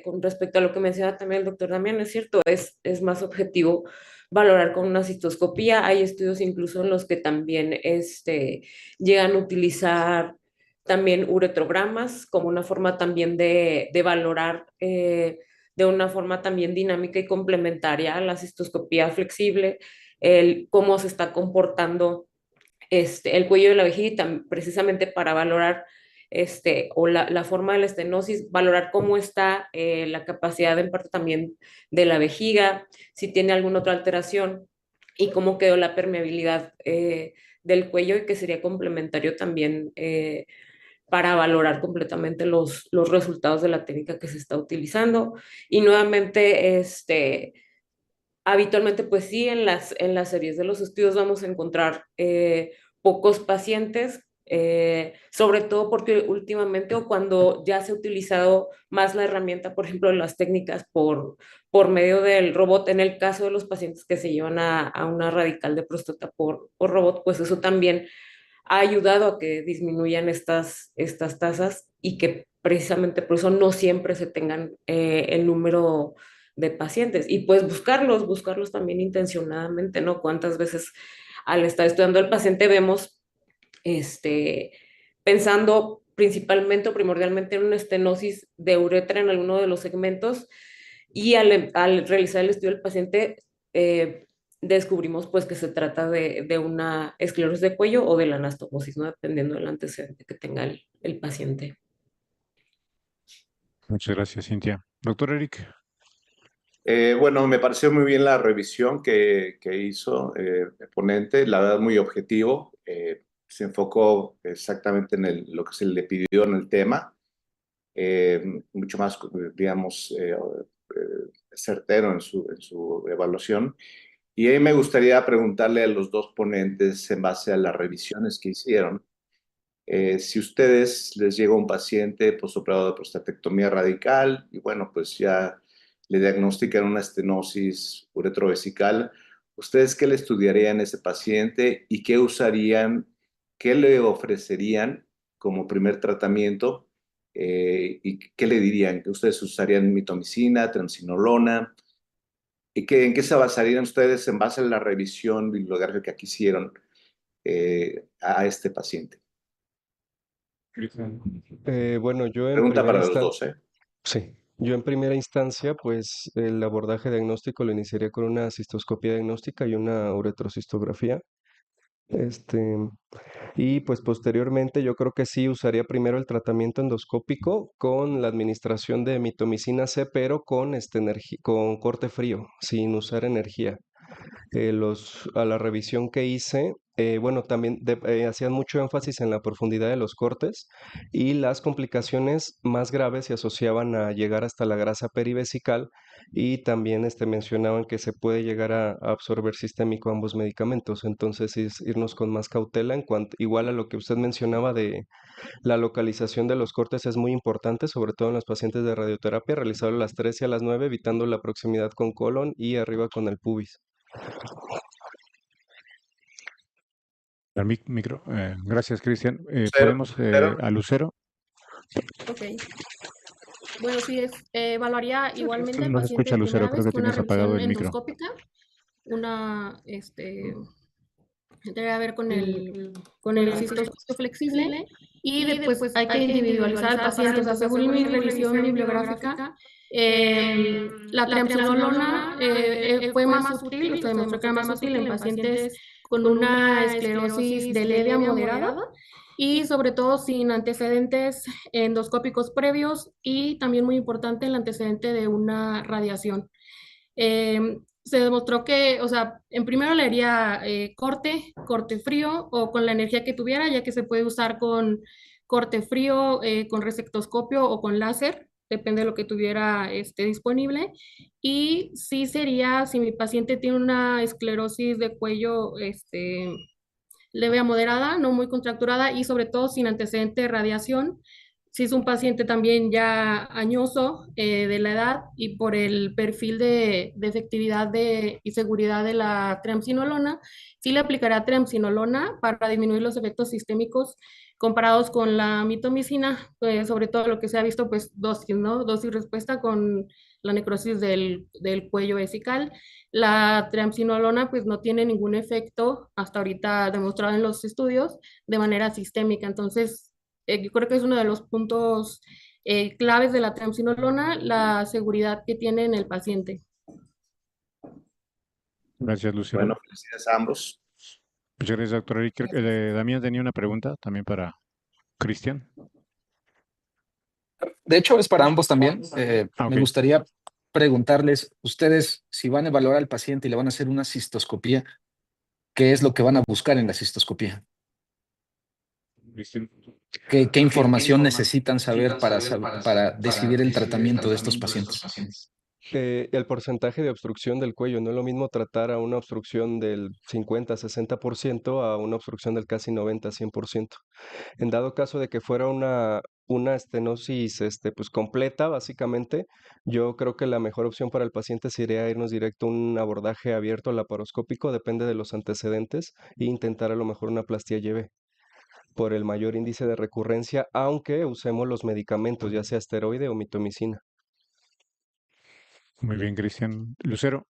Con respecto a lo que menciona también el doctor Damián, es cierto, es más objetivo valorar con una cistoscopía. Hay estudios incluso en los que también llegan a utilizar también uretrogramas como una forma también de valorar de una forma también dinámica y complementaria a la cistoscopía flexible, cómo se está comportando el cuello de la vejiga, precisamente para valorar o la forma de la estenosis, valorar cómo está la capacidad en parte también de la vejiga, si tiene alguna otra alteración y cómo quedó la permeabilidad del cuello y que sería complementario también para valorar completamente los resultados de la técnica que se está utilizando. Y nuevamente, habitualmente, pues sí, en las series de los estudios vamos a encontrar pocos pacientes, sobre todo porque últimamente o cuando ya se ha utilizado más la herramienta, por ejemplo, las técnicas por medio del robot, en el caso de los pacientes que se llevan a una radical de próstata por robot, pues eso también ha ayudado a que disminuyan estas tasas y que precisamente por eso no siempre se tengan el número de pacientes. Y pues buscarlos también intencionadamente, ¿no? ¿Cuántas veces al estar estudiando al paciente vemos, este, pensando principalmente o primordialmente en una estenosis de uretra en alguno de los segmentos y al realizar el estudio del paciente descubrimos pues que se trata de una esclerosis de cuello o de la anastomosis, ¿no? Dependiendo del antecedente que tenga el paciente. Muchas gracias, Cintia. Doctor Eric. Bueno, me pareció muy bien la revisión que hizo el ponente, la verdad muy objetivo, se enfocó exactamente en lo que se le pidió en el tema, mucho más, digamos, certero en su evaluación. Y ahí me gustaría preguntarle a los dos ponentes en base a las revisiones que hicieron, si ustedes les llega un paciente postoperado de prostatectomía radical y bueno, pues ya le diagnostican una estenosis uretrovesical, ¿ustedes qué le estudiarían a ese paciente y qué usarían, qué le ofrecerían como primer tratamiento y qué le dirían? ¿Que ustedes usarían mitomicina, triamcinolona? ¿Y en qué se basarían ustedes en base a la revisión bibliográfica que hicieron a este paciente? Bueno, yo en Pregunta primera para los instancia, dos, ¿eh? sí, yo en primera instancia, pues el abordaje diagnóstico lo iniciaría con una cistoscopia diagnóstica y una uretrocistografía. Este, y pues posteriormente yo creo que sí usaría primero el tratamiento endoscópico con la administración de mitomicina C, pero con corte frío, sin usar energía. A la revisión que hice, bueno, también hacían mucho énfasis en la profundidad de los cortes y las complicaciones más graves se asociaban a llegar hasta la grasa perivesical y también mencionaban que se puede llegar a absorber sistémico ambos medicamentos. Entonces, irnos con más cautela en cuanto, igual a lo que usted mencionaba de la localización de los cortes es muy importante, sobre todo en los pacientes de radioterapia, realizarlo a las 3 y a las 9, evitando la proximidad con colon y arriba con el pubis. Gracias, Cristian. Lucero, ¿Podemos Lucero. a Lucero? Ok. Bueno, sí, evaluaría igualmente al No se paciente escucha, de Lucero. primera Creo vez que con una tienes apagado revisión el micro. endoscópica, tendría que ver con el cistoscopio flexible y después hay que individualizar al paciente. O sea, según mi revisión bibliográfica, la triamcinolona fue más útil, o sea, demostró que era más útil en pacientes con una esclerosis de leve a moderada y sobre todo sin antecedentes endoscópicos previos y también muy importante el antecedente de una radiación. Se demostró que, o sea, en primero le haría corte frío o con la energía que tuviera, ya que se puede usar con corte frío, con resectoscopio o con láser, depende de lo que tuviera disponible. Y sí sería, si mi paciente tiene una esclerosis de cuello leve a moderada, no muy contracturada y sobre todo sin antecedente de radiación. Si es un paciente también ya añoso de la edad y por el perfil de efectividad y seguridad de la triamcinolona, sí le aplicará triamcinolona para disminuir los efectos sistémicos comparados con la mitomicina, sobre todo lo que se ha visto, pues dosis, ¿no? Dosis respuesta con la necrosis del cuello vesical. La triamcinolona pues no tiene ningún efecto hasta ahorita demostrado en los estudios de manera sistémica. Entonces, yo creo que es uno de los puntos claves de la triamcinolona, la seguridad que tiene en el paciente. Gracias, Lucero. Bueno, felicidades a ambos. Muchas gracias, doctor Eric. Damián tenía una pregunta también para Cristian. De hecho, es para ambos también. Ok. Me gustaría preguntarles, ustedes, si van a evaluar al paciente y le van a hacer una cistoscopía, ¿qué es lo que van a buscar en la cistoscopía? Cristian. ¿Qué información necesitan saber para decidir el tratamiento de estos pacientes? El porcentaje de obstrucción del cuello, no es lo mismo tratar a una obstrucción del 50-60% a una obstrucción del casi 90-100%. En dado caso de que fuera una estenosis pues completa, básicamente, yo creo que la mejor opción para el paciente sería irnos directo a un abordaje abierto laparoscópico, depende de los antecedentes, e intentar a lo mejor una plastía lleve por el mayor índice de recurrencia, aunque usemos los medicamentos, ya sea esteroide o mitomicina. Muy bien, Cristian. Lucero.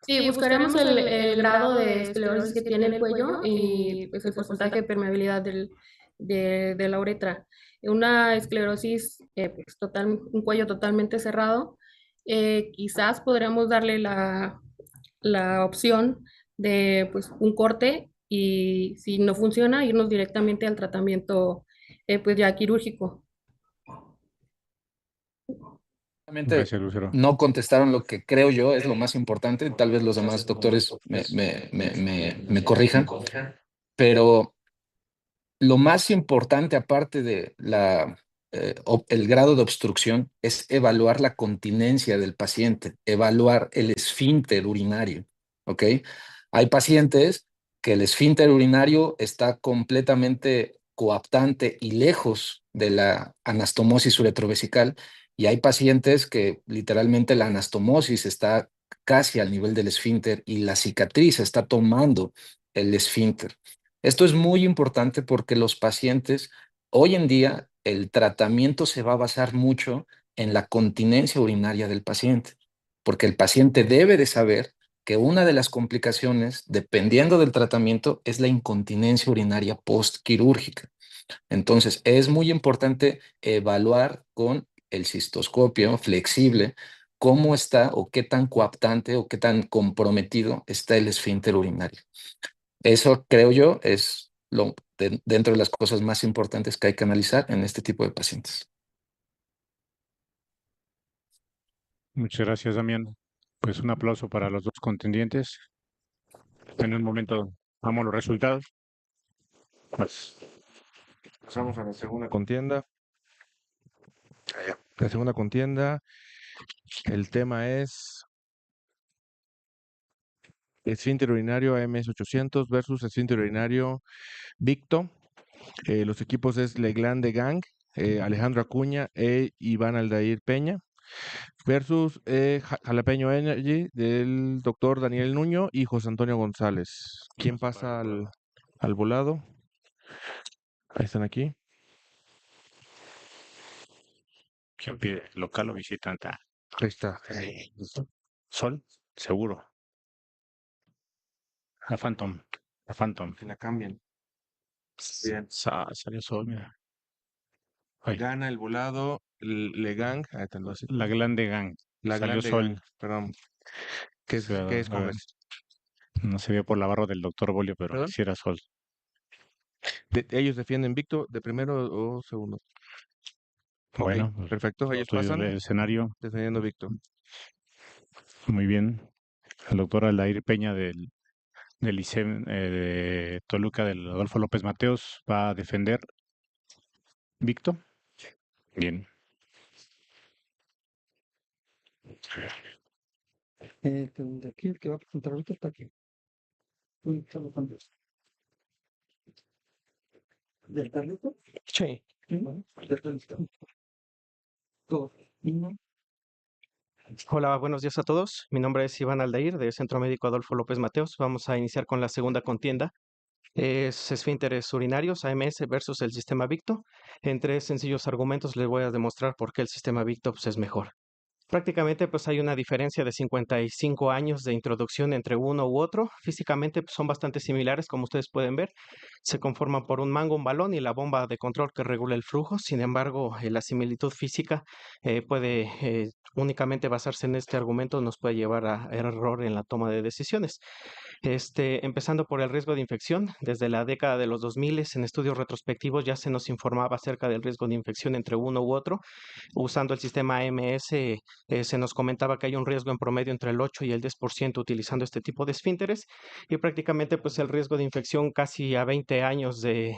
Sí, buscaremos el grado de esclerosis que tiene el cuello y pues, el porcentaje de permeabilidad de la uretra. Una esclerosis, pues, un cuello totalmente cerrado, quizás podríamos darle la opción de pues, un corte y si no funciona, irnos directamente al tratamiento pues, ya quirúrgico. Gracias, Lucero. No contestaron lo que creo yo es lo más importante. Tal vez los demás doctores me corrijan, pero lo más importante, aparte de el grado de obstrucción, es evaluar la continencia del paciente, evaluar el esfínter urinario. ¿Ok? Hay pacientes que el esfínter urinario está completamente coaptante y lejos de la anastomosis uretrovesical, y hay pacientes que literalmente la anastomosis está casi al nivel del esfínter y la cicatriz está tomando el esfínter. Esto es muy importante porque los pacientes, hoy en día, el tratamiento se va a basar mucho en la continencia urinaria del paciente, porque el paciente debe de saber que una de las complicaciones, dependiendo del tratamiento, es la incontinencia urinaria postquirúrgica. Entonces, es muy importante evaluar con el cistoscopio flexible cómo está o qué tan coaptante o qué tan comprometido está el esfínter urinario. Eso, creo yo, es dentro de las cosas más importantes que hay que analizar en este tipo de pacientes. Muchas gracias, Damián. Pues un aplauso para los dos contendientes. En un momento damos los resultados. Pues pasamos a la segunda contienda. La segunda contienda, el tema es esfínter urinario AMS 800 versus esfínter urinario Victo. Los equipos es Legrand de Gang, Alejandro Acuña e Iván Aldair Peña, versus Jalapeño Energy del doctor Daniel Nuño y José Antonio González. ¿Quién pasa al al volado. Ahí están aquí. ¿Quién pide? ¿Local o visitante? Ahí está. Sol, seguro. A Phantom. A Phantom. Se la cambian. Bien. Salió Sol, mira. Ay, Gana el volado Legang. Ahí te lo hace. la Glande Gang. La Salió Grande Sol. Gang, perdón. ¿Qué es, A qué es, ver, jóvenes? no se vio por la barra del doctor Bolio, pero ¿Perdón? sí era Sol. Ellos defienden Victo de primero o segundo. Ok, Bueno, pues, perfecto. Ellos todo pasan el escenario. defendiendo Victo. Muy bien. El doctor Aldair Peña del ICEM de Toluca, del Adolfo López Mateos, va a defender Victo. Bien. De aquí, el que va a presentar ahorita está aquí. ¿Del Carlito? Sí. Del Carlito. Todo. Hola, buenos días a todos. Mi nombre es Iván Aldair, de Centro Médico Adolfo López Mateos. Vamos a iniciar con la segunda contienda. Es esfínteres urinarios, AMS versus el sistema Victo. En 3 sencillos argumentos les voy a demostrar por qué el sistema Victo pues, es mejor. Prácticamente pues hay una diferencia de 55 años de introducción entre uno u otro. Físicamente pues, son bastante similares, como ustedes pueden ver. Se conforman por un mango, un balón y la bomba de control que regula el flujo. Sin embargo, la similitud física puede únicamente basarse en este argumento, nos puede llevar a error en la toma de decisiones. Empezando por el riesgo de infección, desde la década de los 2000 en estudios retrospectivos ya se nos informaba acerca del riesgo de infección entre uno u otro. Usando el sistema AMS, se nos comentaba que hay un riesgo en promedio entre el 8 y el 10% utilizando este tipo de esfínteres y prácticamente pues el riesgo de infección casi a 20 años de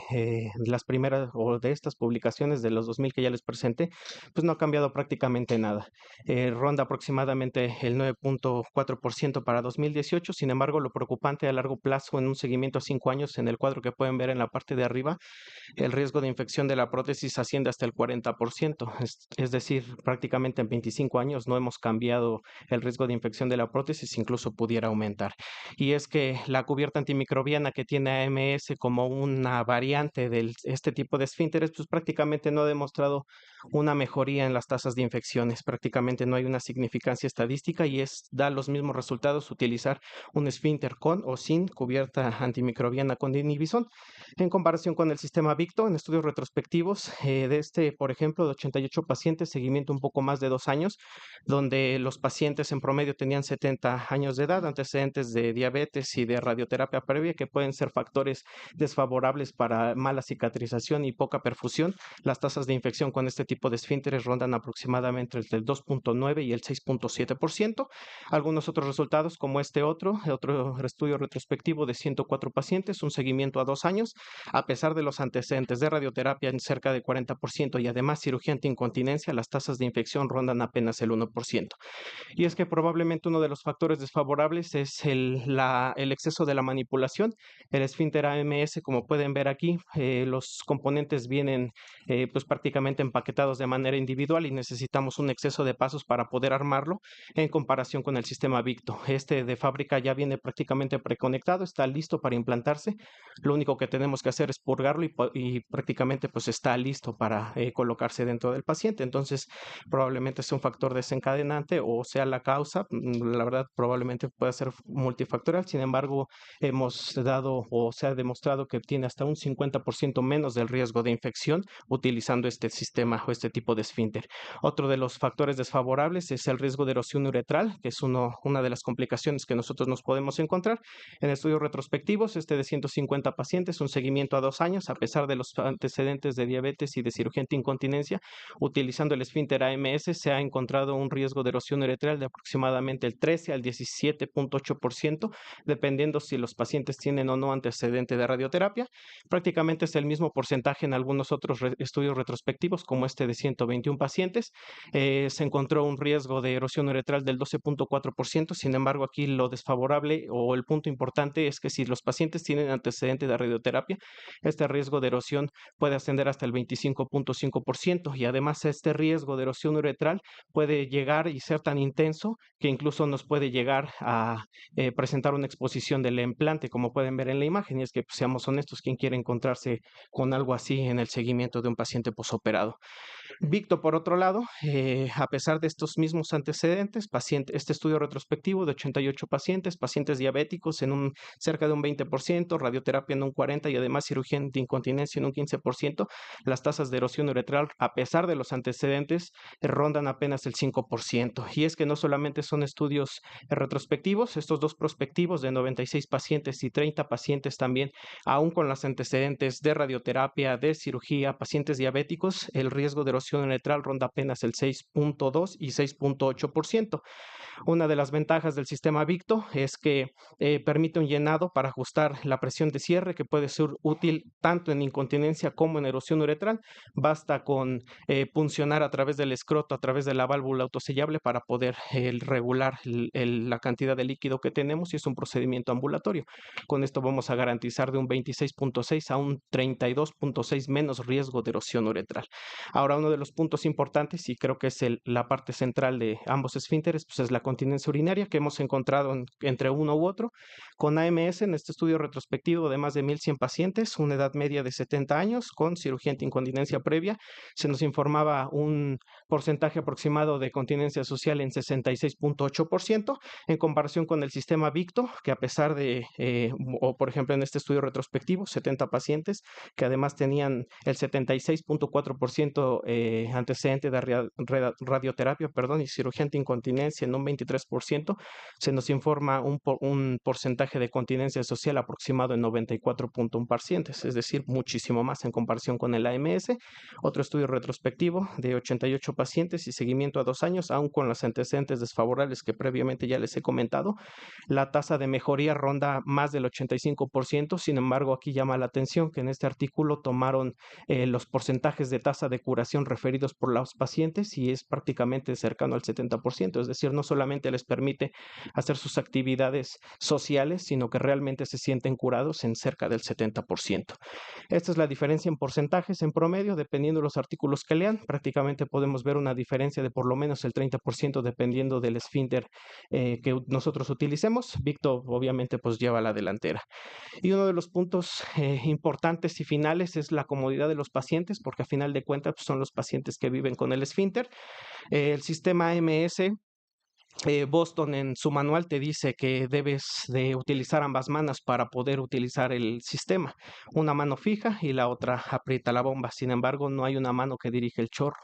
las primeras o de estas publicaciones de los 2000 que ya les presenté, pues no ha cambiado prácticamente nada. Ronda aproximadamente el 9.4% para 2018, sin embargo lo preocupante a largo plazo en un seguimiento a 5 años en el cuadro que pueden ver en la parte de arriba, el riesgo de infección de la prótesis asciende hasta el 40%, es decir, prácticamente en 25 años no hemos cambiado el riesgo de infección de la prótesis, incluso pudiera aumentar. Y es que la cubierta antimicrobiana que tiene AMS como una variante de este tipo de esfínteres, pues prácticamente no ha demostrado una mejoría en las tasas de infecciones, prácticamente no hay una significancia estadística y da los mismos resultados utilizar un esfínter con o sin cubierta antimicrobiana con dinibisón. En comparación con el sistema Victo, en estudios retrospectivos por ejemplo, de 88 pacientes, seguimiento un poco más de 2 años, donde los pacientes en promedio tenían 70 años de edad, antecedentes de diabetes y de radioterapia previa, que pueden ser factores desfavorables para mala cicatrización y poca perfusión. Las tasas de infección con este tipo de esfínteres rondan aproximadamente entre el 2.9 y el 6.7%. Algunos otros resultados, como otro estudio retrospectivo de 104 pacientes, un seguimiento a 2 años, a pesar de los antecedentes de radioterapia en cerca de 40% y además cirugía antiincontinencia, las tasas de infección rondan apenas el 1%. Y es que probablemente uno de los factores desfavorables es el exceso de la manipulación. El esfínter AMS, como pueden ver aquí, los componentes vienen pues prácticamente empaquetados de manera individual y necesitamos un exceso de pasos para poder armarlo en comparación con el sistema Victo. Este de fábrica ya viene prácticamente preconectado, está listo para implantarse. Lo único que tenemos que hacer es purgarlo y prácticamente pues está listo para colocarse dentro del paciente. Entonces probablemente sea un factor desencadenante o sea la causa. La verdad probablemente pueda ser multifactorial. Sin embargo, hemos dado o se ha demostrado que tiene hasta un 50% menos del riesgo de infección utilizando este sistema o este tipo de esfínter. Otro de los factores desfavorables es el riesgo de erosión uretral, que es una de las complicaciones que nosotros nos podemos encontrar. En estudios retrospectivos, de 150 pacientes, un seguimiento a 2 años, a pesar de los antecedentes de diabetes y de cirugía antiincontinencia, utilizando el esfínter AMS se ha encontrado un riesgo de erosión uretral de aproximadamente el 13 al 17.8%, dependiendo si los pacientes tienen o no antecedente de radioterapia. Prácticamente es el mismo porcentaje en algunos otros estudios retrospectivos, como de 121 pacientes. Se encontró un riesgo de erosión uretral del 12.4%, sin embargo aquí lo desfavorable o el punto importante es que si los pacientes tienen antecedente de radioterapia, este riesgo de erosión puede ascender hasta el 25.5% y además este riesgo de erosión uretral puede llegar y ser tan intenso que incluso nos puede llegar a presentar una exposición del implante, como pueden ver en la imagen, y es que pues, seamos honestos, ¿quién quiere encontrarse con algo así en el seguimiento de un paciente posoperado? Victo, por otro lado, a pesar de estos mismos antecedentes, este estudio retrospectivo de 88 pacientes, pacientes diabéticos en cerca de un 20%, radioterapia en un 40% y además cirugía de incontinencia en un 15%, las tasas de erosión uretral, a pesar de los antecedentes, rondan apenas el 5%. Y es que no solamente son estudios retrospectivos, estos dos prospectivos de 96 pacientes y 30 pacientes también, aún con los antecedentes de radioterapia, de cirugía, pacientes diabéticos, el riesgo de erosión uretral ronda apenas el 6.2 y 6.8%. Una de las ventajas del sistema Victo es que permite un llenado para ajustar la presión de cierre, que puede ser útil tanto en incontinencia como en erosión uretral. Basta con puncionar a través del escroto, a través de la válvula autosellable para poder regular la cantidad de líquido que tenemos, y es un procedimiento ambulatorio. Con esto vamos a garantizar de un 26.6 a un 32.6 menos riesgo de erosión uretral. Ahora, uno de los puntos importantes, y creo que es la parte central de ambos esfínteres, pues es la continencia urinaria que hemos encontrado entre uno u otro. Con AMS, en este estudio retrospectivo de más de 1,100 pacientes, una edad media de 70 años, con cirugía antiincontinencia previa, se nos informaba un porcentaje aproximado de continencia social en 66.8%, en comparación con el sistema Victo, que a pesar de, o por ejemplo en este estudio retrospectivo, 70 pacientes, que además tenían el 76.4% antecedente de radioterapia, y cirugía antiincontinencia en un 23%, se nos informa un porcentaje de continencia social aproximado en 94.1 pacientes, es decir, muchísimo más en comparación con el AMS. Otro estudio retrospectivo de 88 pacientes y seguimiento a 2 años, aún con los antecedentes desfavorables que previamente ya les he comentado, la tasa de mejoría ronda más del 85%. Sin embargo, aquí llama la atención que en este artículo tomaron los porcentajes de tasa de curación referidos por los pacientes y es prácticamente cercano al 70%, es decir, no solamente les permite hacer sus actividades sociales, sino que realmente se sienten curados en cerca del 70%. Esta es la diferencia en porcentajes en promedio, dependiendo de los artículos que lean. Prácticamente podemos ver una diferencia de por lo menos el 30% dependiendo del esfínter que nosotros utilicemos. Victo obviamente pues lleva la delantera. Y uno de los puntos importantes y finales es la comodidad de los pacientes, porque a final de cuentas pues, son los pacientes que viven con el esfínter. El sistema AMS Boston en su manual te dice que debes de utilizar ambas manos para poder utilizar el sistema. Una mano fija y la otra aprieta la bomba. Sin embargo, no hay una mano que dirige el chorro.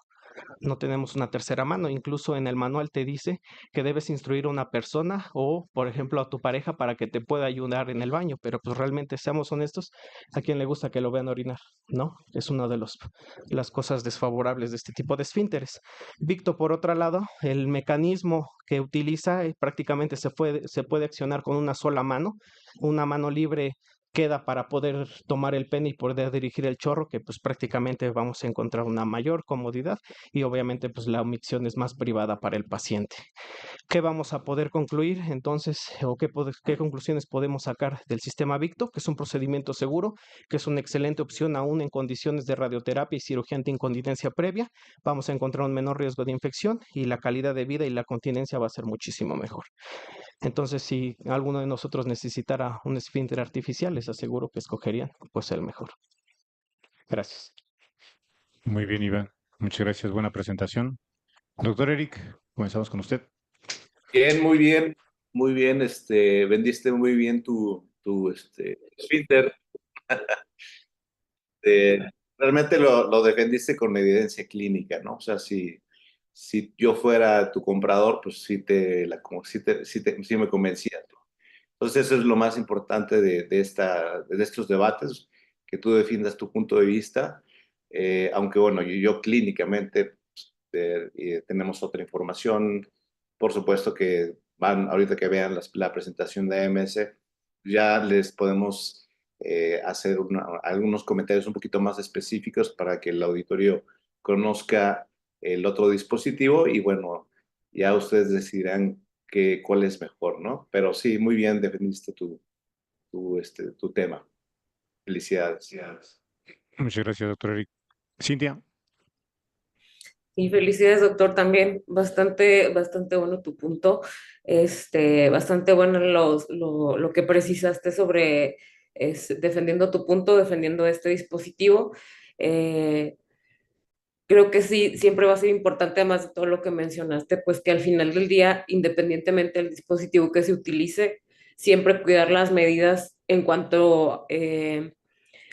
No tenemos una tercera mano. Incluso en el manual te dice que debes instruir a una persona o, por ejemplo, a tu pareja para que te pueda ayudar en el baño. Pero pues realmente, seamos honestos, ¿a quién le gusta que lo vean orinar? ¿No? Es una de las cosas desfavorables de este tipo de esfínteres. Victo, por otro lado, el mecanismo que utiliza prácticamente se puede accionar con una sola mano. Una mano libre queda para poder tomar el pene y poder dirigir el chorro, que pues prácticamente vamos a encontrar una mayor comodidad y obviamente pues la omisión es más privada para el paciente. ¿Qué vamos a poder concluir entonces o qué conclusiones podemos sacar del sistema Victo? Que es un procedimiento seguro, que es una excelente opción aún en condiciones de radioterapia y cirugía antiincontinencia previa. Vamos a encontrar un menor riesgo de infección y la calidad de vida y la continencia va a ser muchísimo mejor. Entonces, si alguno de nosotros necesitara un esfínter artificial, les aseguro que escogerían pues el mejor. Gracias. Muy bien, Iván. Muchas gracias. Buena presentación. Doctor Eric, comenzamos con usted. Bien, muy bien, muy bien. Vendiste muy bien tu esfínter. Realmente lo defendiste con evidencia clínica, ¿no? O sea, si yo fuera tu comprador, pues sí me convencía. Entonces, eso es lo más importante de estos debates, que tú defiendas tu punto de vista, aunque bueno, yo clínicamente tenemos otra información. Por supuesto que ahorita que vean la presentación de AMS, ya les podemos hacer algunos comentarios un poquito más específicos para que el auditorio conozca el otro dispositivo y bueno, ya ustedes decidirán cuál es mejor, ¿no? Pero sí, muy bien defendiste tu tema. Felicidades. Muchas gracias, doctor Eric. Cintia. Y felicidades, doctor, también. Bastante bueno tu punto. Bastante bueno lo que precisaste sobre defendiendo tu punto, defendiendo este dispositivo. Eh, Creo que sí, siempre va a ser importante, además de todo lo que mencionaste, pues que al final del día, independientemente del dispositivo que se utilice, siempre cuidar las medidas en cuanto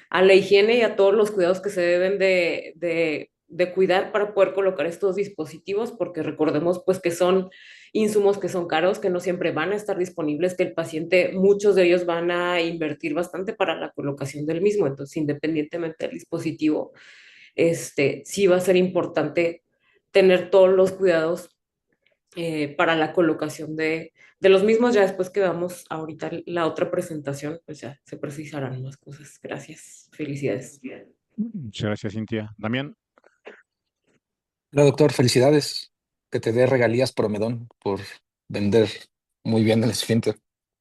a la higiene y a todos los cuidados que se deben de cuidar para poder colocar estos dispositivos, porque recordemos pues que son insumos que son caros, que no siempre van a estar disponibles, que el paciente, muchos de ellos van a invertir bastante para la colocación del mismo. Entonces, independientemente del dispositivo, sí va a ser importante tener todos los cuidados para la colocación de los mismos. Ya después que veamos ahorita la otra presentación, pues ya se precisarán más cosas. Gracias. Felicidades. Muchas gracias, Cintia. Damián. Hola, doctor, felicidades. Que te dé regalías Promedón por vender muy bien el esfínter.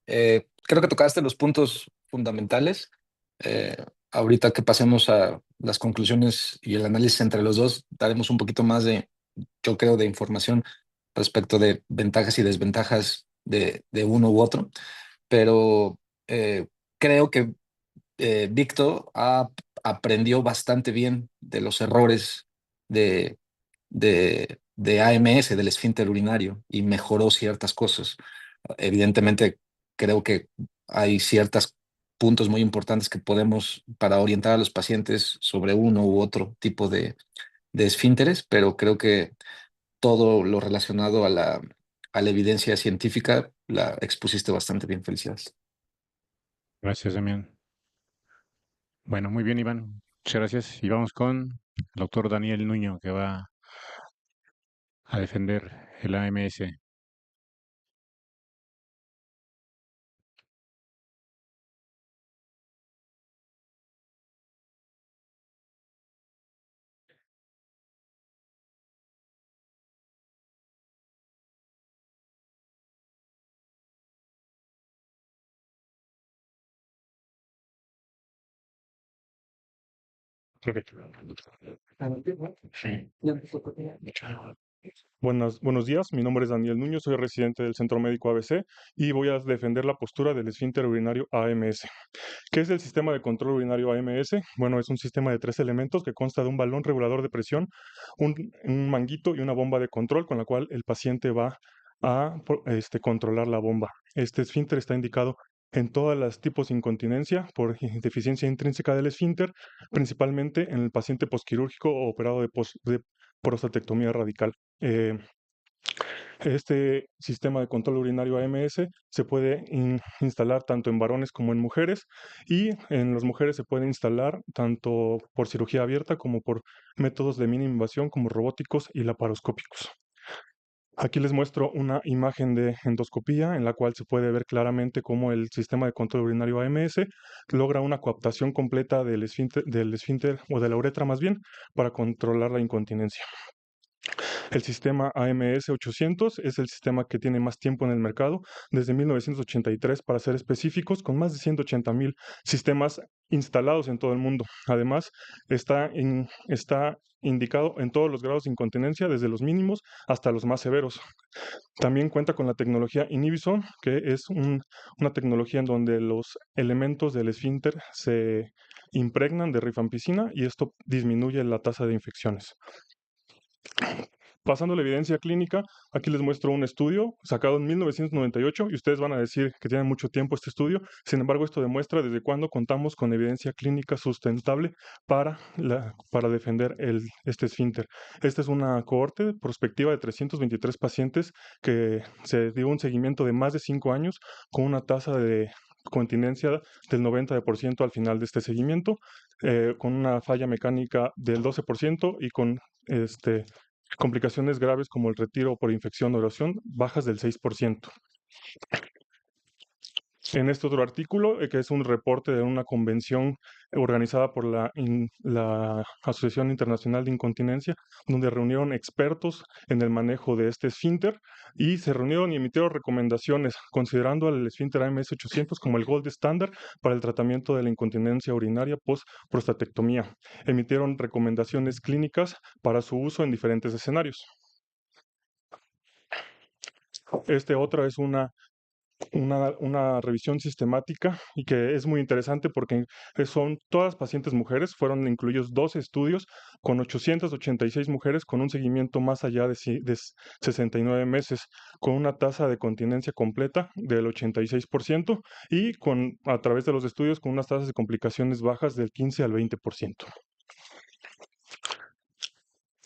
Creo que tocaste los puntos fundamentales. Eh, Ahorita que pasemos a las conclusiones y el análisis entre los dos, daremos un poquito más yo creo, de información respecto de ventajas y desventajas de uno u otro. Pero creo que Víctor aprendió bastante bien de los errores de AMS, del esfínter urinario, y mejoró ciertas cosas. Evidentemente, creo que hay ciertos puntos muy importantes que podemos para orientar a los pacientes sobre uno u otro tipo de esfínteres, pero creo que todo lo relacionado a la evidencia científica la expusiste bastante bien. Felicidades. Gracias, Damián. Bueno, muy bien, Iván. Muchas gracias. Y vamos con el doctor Daniel Nuño, que va a defender el AMS. Buenos días, mi nombre es Daniel Nuño, soy residente del Centro Médico ABC y voy a defender la postura del esfínter urinario AMS. ¿Qué es el sistema de control urinario AMS? Bueno, es un sistema de 3 elementos que consta de un balón regulador de presión, un manguito y una bomba de control con la cual el paciente va a controlar la bomba. Este esfínter está indicado en todos los tipos de incontinencia por deficiencia intrínseca del esfínter, principalmente en el paciente posquirúrgico o operado de prostatectomía radical. Este sistema de control urinario AMS se puede instalar tanto en varones como en mujeres, y en las mujeres se puede instalar tanto por cirugía abierta como por métodos de mínima invasión como robóticos y laparoscópicos. Aquí les muestro una imagen de endoscopía en la cual se puede ver claramente cómo el sistema de control urinario AMS logra una coaptación completa del esfínter o de la uretra más bien para controlar la incontinencia. El sistema AMS 800 es el sistema que tiene más tiempo en el mercado, desde 1983 para ser específicos, con más de 180,000 sistemas instalados en todo el mundo. Además, está indicado en todos los grados de incontinencia, desde los mínimos hasta los más severos. También cuenta con la tecnología Inhibison, que es una tecnología en donde los elementos del esfínter se impregnan de rifampicina y esto disminuye la tasa de infecciones. Pasando a la evidencia clínica, aquí les muestro un estudio sacado en 1998 y ustedes van a decir que tiene mucho tiempo este estudio. Sin embargo, esto demuestra desde cuándo contamos con evidencia clínica sustentable para defender este esfínter. Esta es una cohorte prospectiva de 323 pacientes que se dio un seguimiento de más de 5 años con una tasa de continencia del 90% al final de este seguimiento, con una falla mecánica del 12% y con complicaciones graves como el retiro por infección o erosión bajas del 6%. En este otro artículo, que es un reporte de una convención organizada por la Asociación Internacional de Incontinencia, donde reunieron expertos en el manejo de este esfínter y se reunieron y emitieron recomendaciones, considerando al esfínter AMS 800 como el gold standard para el tratamiento de la incontinencia urinaria post-prostatectomía. Emitieron recomendaciones clínicas para su uso en diferentes escenarios. Este otro es una revisión sistemática y que es muy interesante porque son todas pacientes mujeres, fueron incluidos 12 estudios con 886 mujeres con un seguimiento más allá de 69 meses, con una tasa de continencia completa del 86% y a través de los estudios con unas tasas de complicaciones bajas del 15 al 20%.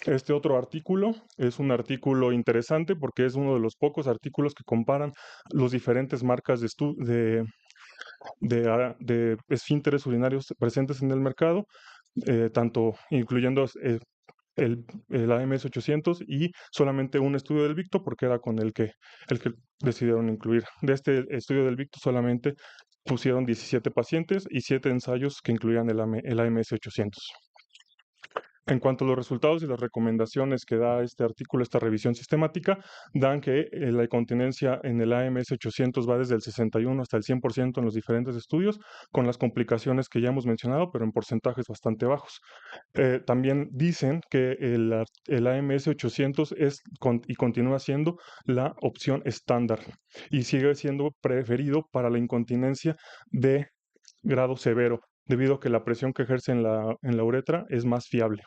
Este otro artículo es un artículo interesante porque es uno de los pocos artículos que comparan las diferentes marcas de esfínteres urinarios presentes en el mercado, tanto incluyendo el AMS 800 y solamente un estudio del Victo, porque era con el que decidieron incluir. De este estudio del Victo solamente pusieron 17 pacientes y 7 ensayos que incluían el AMS 800. En cuanto a los resultados y las recomendaciones que da este artículo, esta revisión sistemática, dan que la incontinencia en el AMS 800 va desde el 61 hasta el 100% en los diferentes estudios, con las complicaciones que ya hemos mencionado, pero en porcentajes bastante bajos. También dicen que el AMS 800 es y continúa siendo la opción estándar y sigue siendo preferido para la incontinencia de grado severo, debido a que la presión que ejerce en la uretra es más fiable,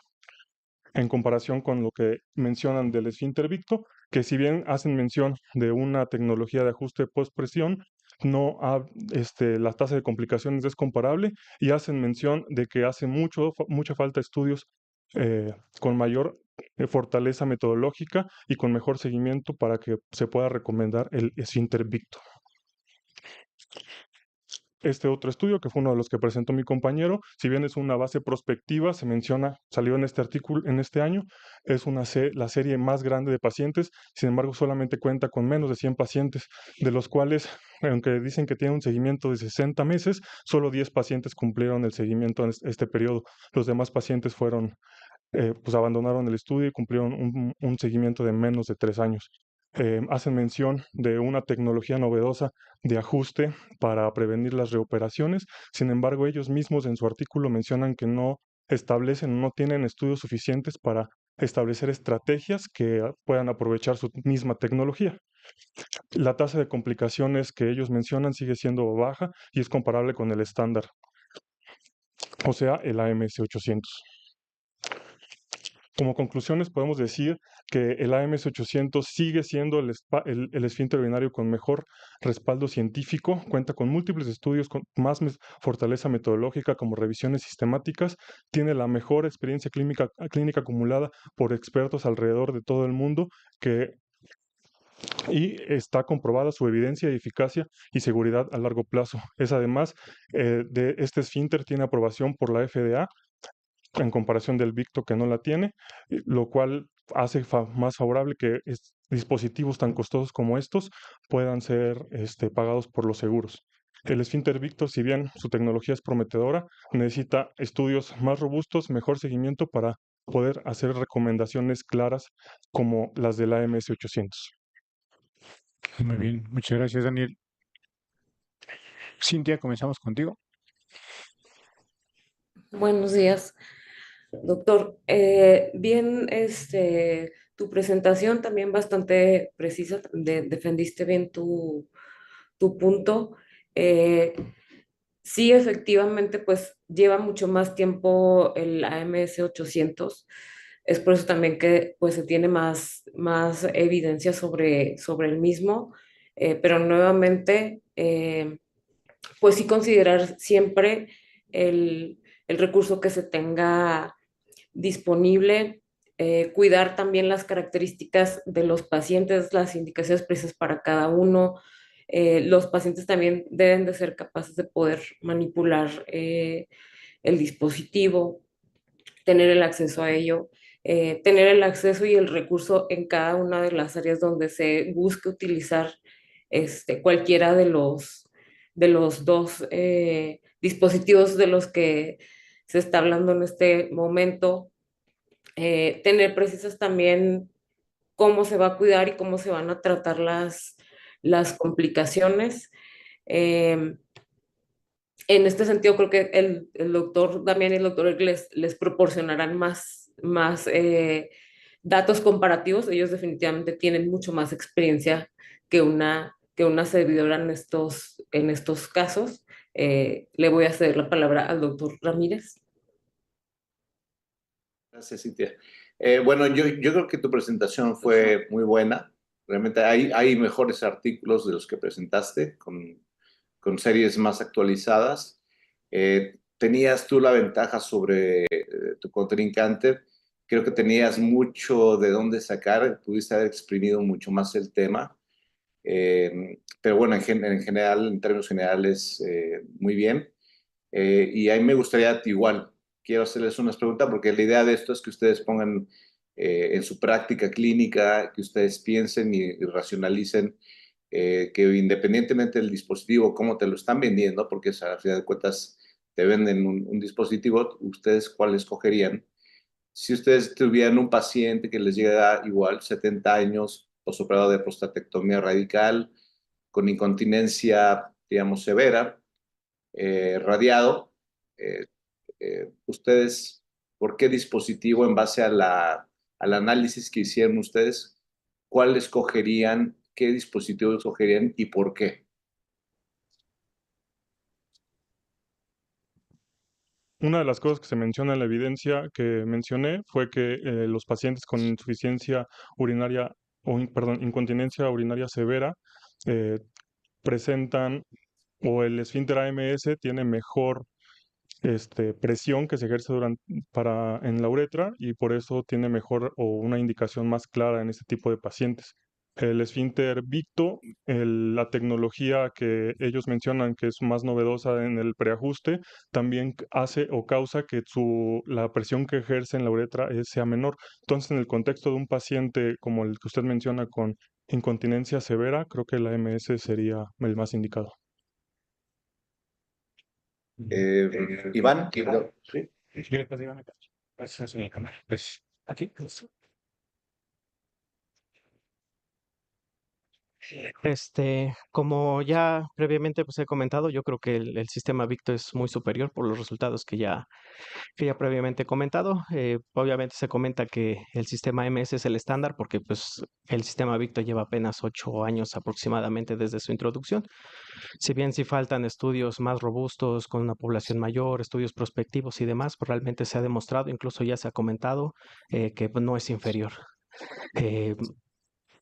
en comparación con lo que mencionan del esfínter Victo, que si bien hacen mención de una tecnología de ajuste post-presión, la tasa de complicaciones es comparable y hacen mención de que hace mucha falta estudios con mayor fortaleza metodológica y con mejor seguimiento para que se pueda recomendar el esfínter Victo. Este otro estudio, que fue uno de los que presentó mi compañero, si bien es una base prospectiva, se menciona, salió en este artículo en este año, es la serie más grande de pacientes, sin embargo solamente cuenta con menos de 100 pacientes, de los cuales, aunque dicen que tiene un seguimiento de 60 meses, solo 10 pacientes cumplieron el seguimiento en este periodo. Los demás pacientes abandonaron el estudio y cumplieron un seguimiento de menos de 3 años. Hacen mención de una tecnología novedosa de ajuste para prevenir las reoperaciones. Sin embargo, ellos mismos en su artículo mencionan que no tienen estudios suficientes para establecer estrategias que puedan aprovechar su misma tecnología. La tasa de complicaciones que ellos mencionan sigue siendo baja y es comparable con el estándar, o sea, el AMS 800. Como conclusiones podemos decir que el AMS 800 sigue siendo el esfínter urinario con mejor respaldo científico, cuenta con múltiples estudios con más fortaleza metodológica como revisiones sistemáticas, tiene la mejor experiencia clínica acumulada por expertos alrededor de todo el mundo y está comprobada su evidencia y eficacia y seguridad a largo plazo. Es además de este esfínter tiene aprobación por la FDA en comparación del Victo, que no la tiene, lo cual hace más favorable que dispositivos tan costosos como estos puedan ser pagados por los seguros. El esfínter Victo, si bien su tecnología es prometedora, necesita estudios más robustos, mejor seguimiento para poder hacer recomendaciones claras como las del AMS 800. Muy bien, muchas gracias, Daniel. Cintia, comenzamos contigo. Buenos días, doctor. Bien, tu presentación también bastante precisa, defendiste bien tu punto. Sí, efectivamente, pues lleva mucho más tiempo el AMS 800. Es por eso también que pues se tiene más evidencia sobre el mismo, pero nuevamente, pues sí considerar siempre el recurso que se tenga disponible, cuidar también las características de los pacientes, las indicaciones precisas para cada uno. Los pacientes también deben de ser capaces de poder manipular el dispositivo, tener el acceso a ello, tener el acceso y el recurso en cada una de las áreas donde se busque utilizar cualquiera de los dos dispositivos de los que se está hablando en este momento, tener precisas también cómo se va a cuidar y cómo se van a tratar las complicaciones. En este sentido, creo que el doctor Damián y el doctor Eric les proporcionarán más datos comparativos. Ellos definitivamente tienen mucho más experiencia que una servidora en estos casos. Le voy a ceder la palabra al doctor Ramírez. Gracias, Cintia. Bueno, yo creo que tu presentación fue muy buena. Realmente hay mejores artículos de los que presentaste, con series más actualizadas. Tenías tú la ventaja sobre tu contrincante. Creo que tenías mucho de dónde sacar, pudiste haber exprimido mucho más el tema. Pero bueno, en general, en términos generales, muy bien. Y a mí me gustaría, igual, quiero hacerles unas preguntas porque la idea de esto es que ustedes pongan en su práctica clínica, que ustedes piensen y racionalicen que independientemente del dispositivo, cómo te lo están vendiendo, porque a final de cuentas te venden un dispositivo, ustedes cuál escogerían. Si ustedes tuvieran un paciente que les llega igual 70 años, posoperado de prostatectomía radical, con incontinencia, digamos, severa, radiado, eh, ustedes, ¿por qué dispositivo en base al análisis que hicieron ustedes, cuál escogerían, qué dispositivo escogerían y por qué? Una de las cosas que se menciona en la evidencia que mencioné fue que los pacientes con insuficiencia urinaria perdón, incontinencia urinaria severa presentan o el esfínter AMS tiene mejor presión que se ejerce en la uretra y por eso tiene mejor o una indicación más clara en este tipo de pacientes. El esfínter Victo, la tecnología que ellos mencionan que es más novedosa en el preajuste, también hace o causa que la presión que ejerce en la uretra sea menor. Entonces, en el contexto de un paciente como el que usted menciona con incontinencia severa, creo que la AMS sería el más indicado. Iván, sí. Pues aquí. Como ya previamente pues he comentado, yo creo que el sistema Victo es muy superior por los resultados que ya previamente he comentado. Obviamente se comenta que el sistema MS es el estándar porque pues el sistema Victo lleva apenas 8 años aproximadamente desde su introducción. Si bien sí faltan estudios más robustos con una población mayor, estudios prospectivos y demás, pues realmente se ha demostrado, incluso ya se ha comentado, que pues, no es inferior. Eh,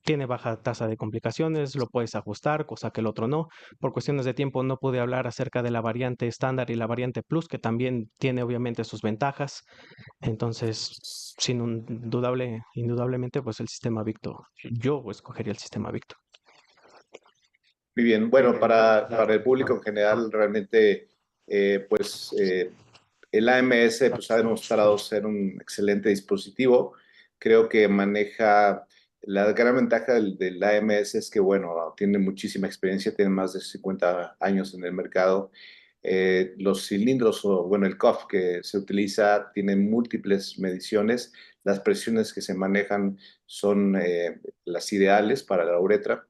Tiene baja tasa de complicaciones, lo puedes ajustar, cosa que el otro no. Por cuestiones de tiempo no pude hablar acerca de la variante estándar y la variante plus, que también tiene obviamente sus ventajas. Entonces, indudablemente, pues el sistema Victo, yo escogería el sistema Victo. muy bien. Bueno, para el público en general, realmente, el AMS pues, ha demostrado ser un excelente dispositivo. Creo que maneja. La gran ventaja del AMS es que, bueno, tiene muchísima experiencia, tiene más de 50 años en el mercado. Los cilindros, o bueno, el cuff que se utiliza, tiene múltiples mediciones. Las presiones que se manejan son las ideales para la uretra.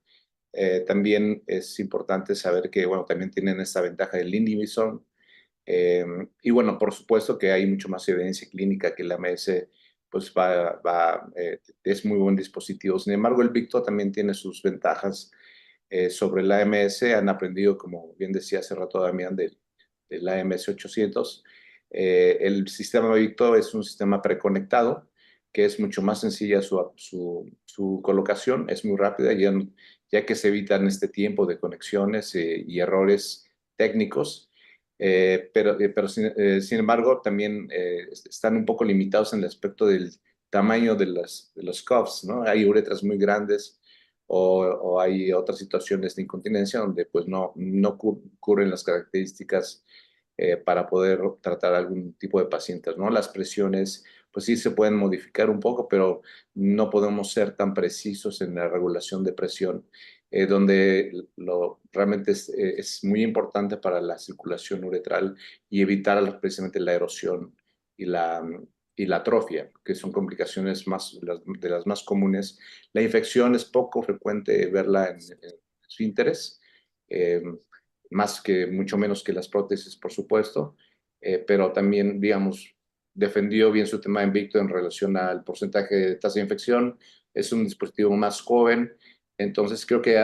También es importante saber que, bueno, también tienen esta ventaja del Indivison. Y bueno, por supuesto que hay mucho más evidencia clínica que el AMS pues es muy buen dispositivo. Sin embargo, el Victo también tiene sus ventajas sobre el AMS. Han aprendido, como bien decía hace rato Damián, del AMS 800. El sistema Victo es un sistema preconectado, que es mucho más sencilla su colocación, es muy rápida, ya que se evitan este tiempo de conexiones y errores técnicos. Pero sin embargo, también están un poco limitados en el aspecto del tamaño de los cuffs, ¿no? Hay uretras muy grandes o hay otras situaciones de incontinencia donde pues no cubren las características para poder tratar algún tipo de pacientes, ¿no? Las presiones pues sí se pueden modificar un poco, pero no podemos ser tan precisos en la regulación de presión donde realmente es muy importante para la circulación uretral y evitar precisamente la erosión y la atrofia, que son complicaciones de las más comunes. La infección es poco frecuente verla en esfínteres, mucho menos que las prótesis, por supuesto, pero también, digamos, defendió bien su tema Invicto en relación al porcentaje de tasa de infección. Es un dispositivo más joven, entonces creo que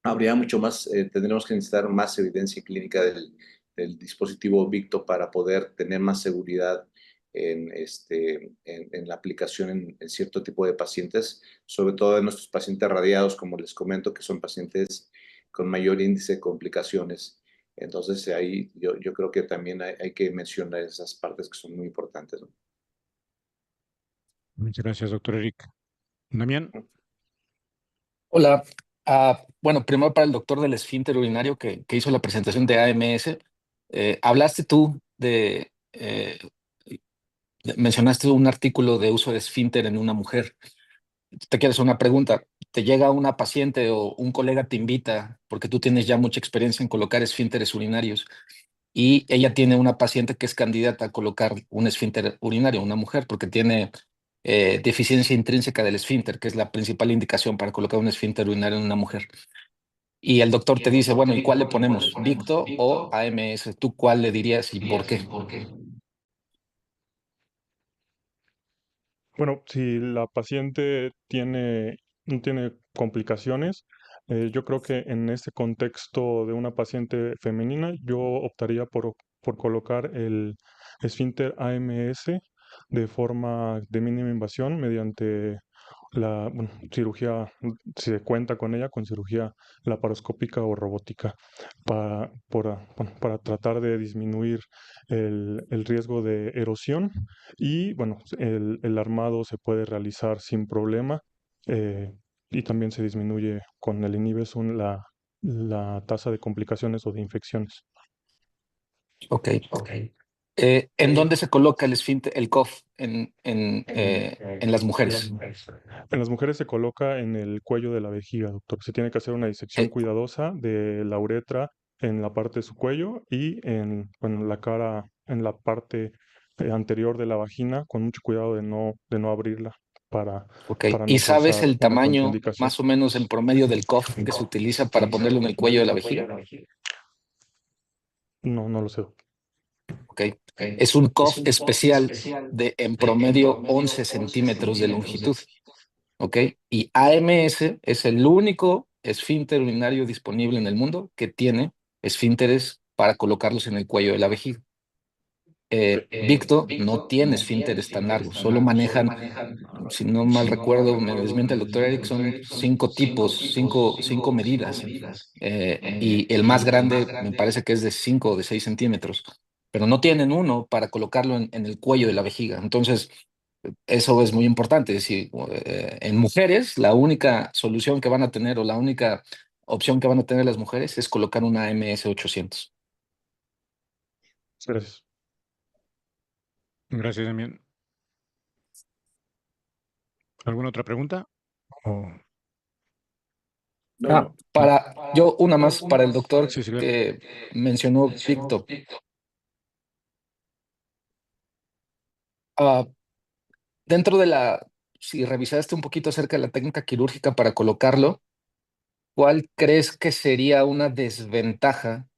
habría mucho más, tendremos que necesitar más evidencia clínica del dispositivo Victo para poder tener más seguridad en la aplicación en cierto tipo de pacientes, sobre todo en nuestros pacientes radiados, como les comento, que son pacientes con mayor índice de complicaciones. Entonces ahí yo creo que también hay que mencionar esas partes que son muy importantes, ¿no? Muchas gracias, doctor Eric. Damián. Hola. Bueno, primero para el doctor del esfínter urinario que hizo la presentación de AMS. Hablaste tú mencionaste un artículo de uso de esfínter en una mujer. Te quiero hacer una pregunta. Te llega una paciente o un colega te invita, porque tú tienes ya mucha experiencia en colocar esfínteres urinarios, y ella tiene una paciente que es candidata a colocar un esfínter urinario, una mujer, porque tiene deficiencia intrínseca del esfínter, que es la principal indicación para colocar un esfínter urinario en una mujer. Y el doctor te dice, bueno, ¿y cuál le ponemos? ¿Victo o AMS? ¿Tú cuál le dirías y por qué? Bueno, si la paciente no tiene complicaciones, yo creo que en este contexto de una paciente femenina, yo optaría por colocar el esfínter AMS de forma de mínima invasión mediante cirugía, si se cuenta con ella, con cirugía laparoscópica o robótica, para tratar de disminuir el riesgo de erosión. Y bueno, el armado se puede realizar sin problema, eh, y también se disminuye con el inhibesum la tasa de complicaciones o de infecciones. Ok. ¿En dónde se coloca el esfínter, el COF en las mujeres? En las mujeres se coloca en el cuello de la vejiga, doctor. Se tiene que hacer una disección cuidadosa de la uretra en la parte de su cuello y en la cara, en la parte anterior de la vagina, con mucho cuidado de no abrirla Ok. para ¿Y no sabes causar el una tamaño contraindicación. más o menos en promedio del COF que se utiliza para ponerlo en el cuello de la vejiga? No, no lo sé. Ok. Es un COF especial de en promedio 11 centímetros de longitud. Ok. Y AMS es el único esfínter urinario disponible en el mundo que tiene esfínteres para colocarlos en el cuello de la vejiga. Victo no tiene esfínteres tan largos, solo manejan, si no mal recuerdo, me desmiente el doctor Eric, son 5 tipos, cinco medidas. Y el más grande me parece que es de 5 o de 6 centímetros, pero no tienen uno para colocarlo en el cuello de la vejiga. Entonces, eso es muy importante. Es decir, en mujeres, la única solución que van a tener o la única opción que van a tener las mujeres es colocar una MS-800. Gracias. Gracias, Damián. ¿Alguna otra pregunta? Una más para el doctor Sí, sí, claro. que mencionó Victo. Dentro si revisaste un poquito acerca de la técnica quirúrgica para colocarlo, ¿cuál crees que sería una desventaja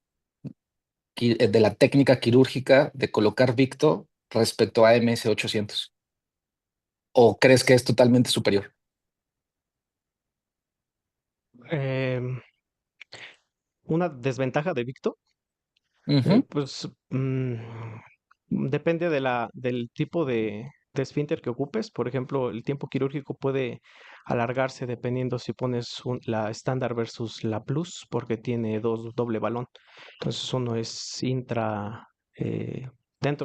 de la técnica quirúrgica de colocar Victo respecto a MS-800? ¿O crees que es totalmente superior? Una desventaja de Victo, pues depende del tipo de esfínter que ocupes. Por ejemplo, el tiempo quirúrgico puede alargarse dependiendo si pones la estándar versus la plus, porque tiene doble balón. Entonces uno es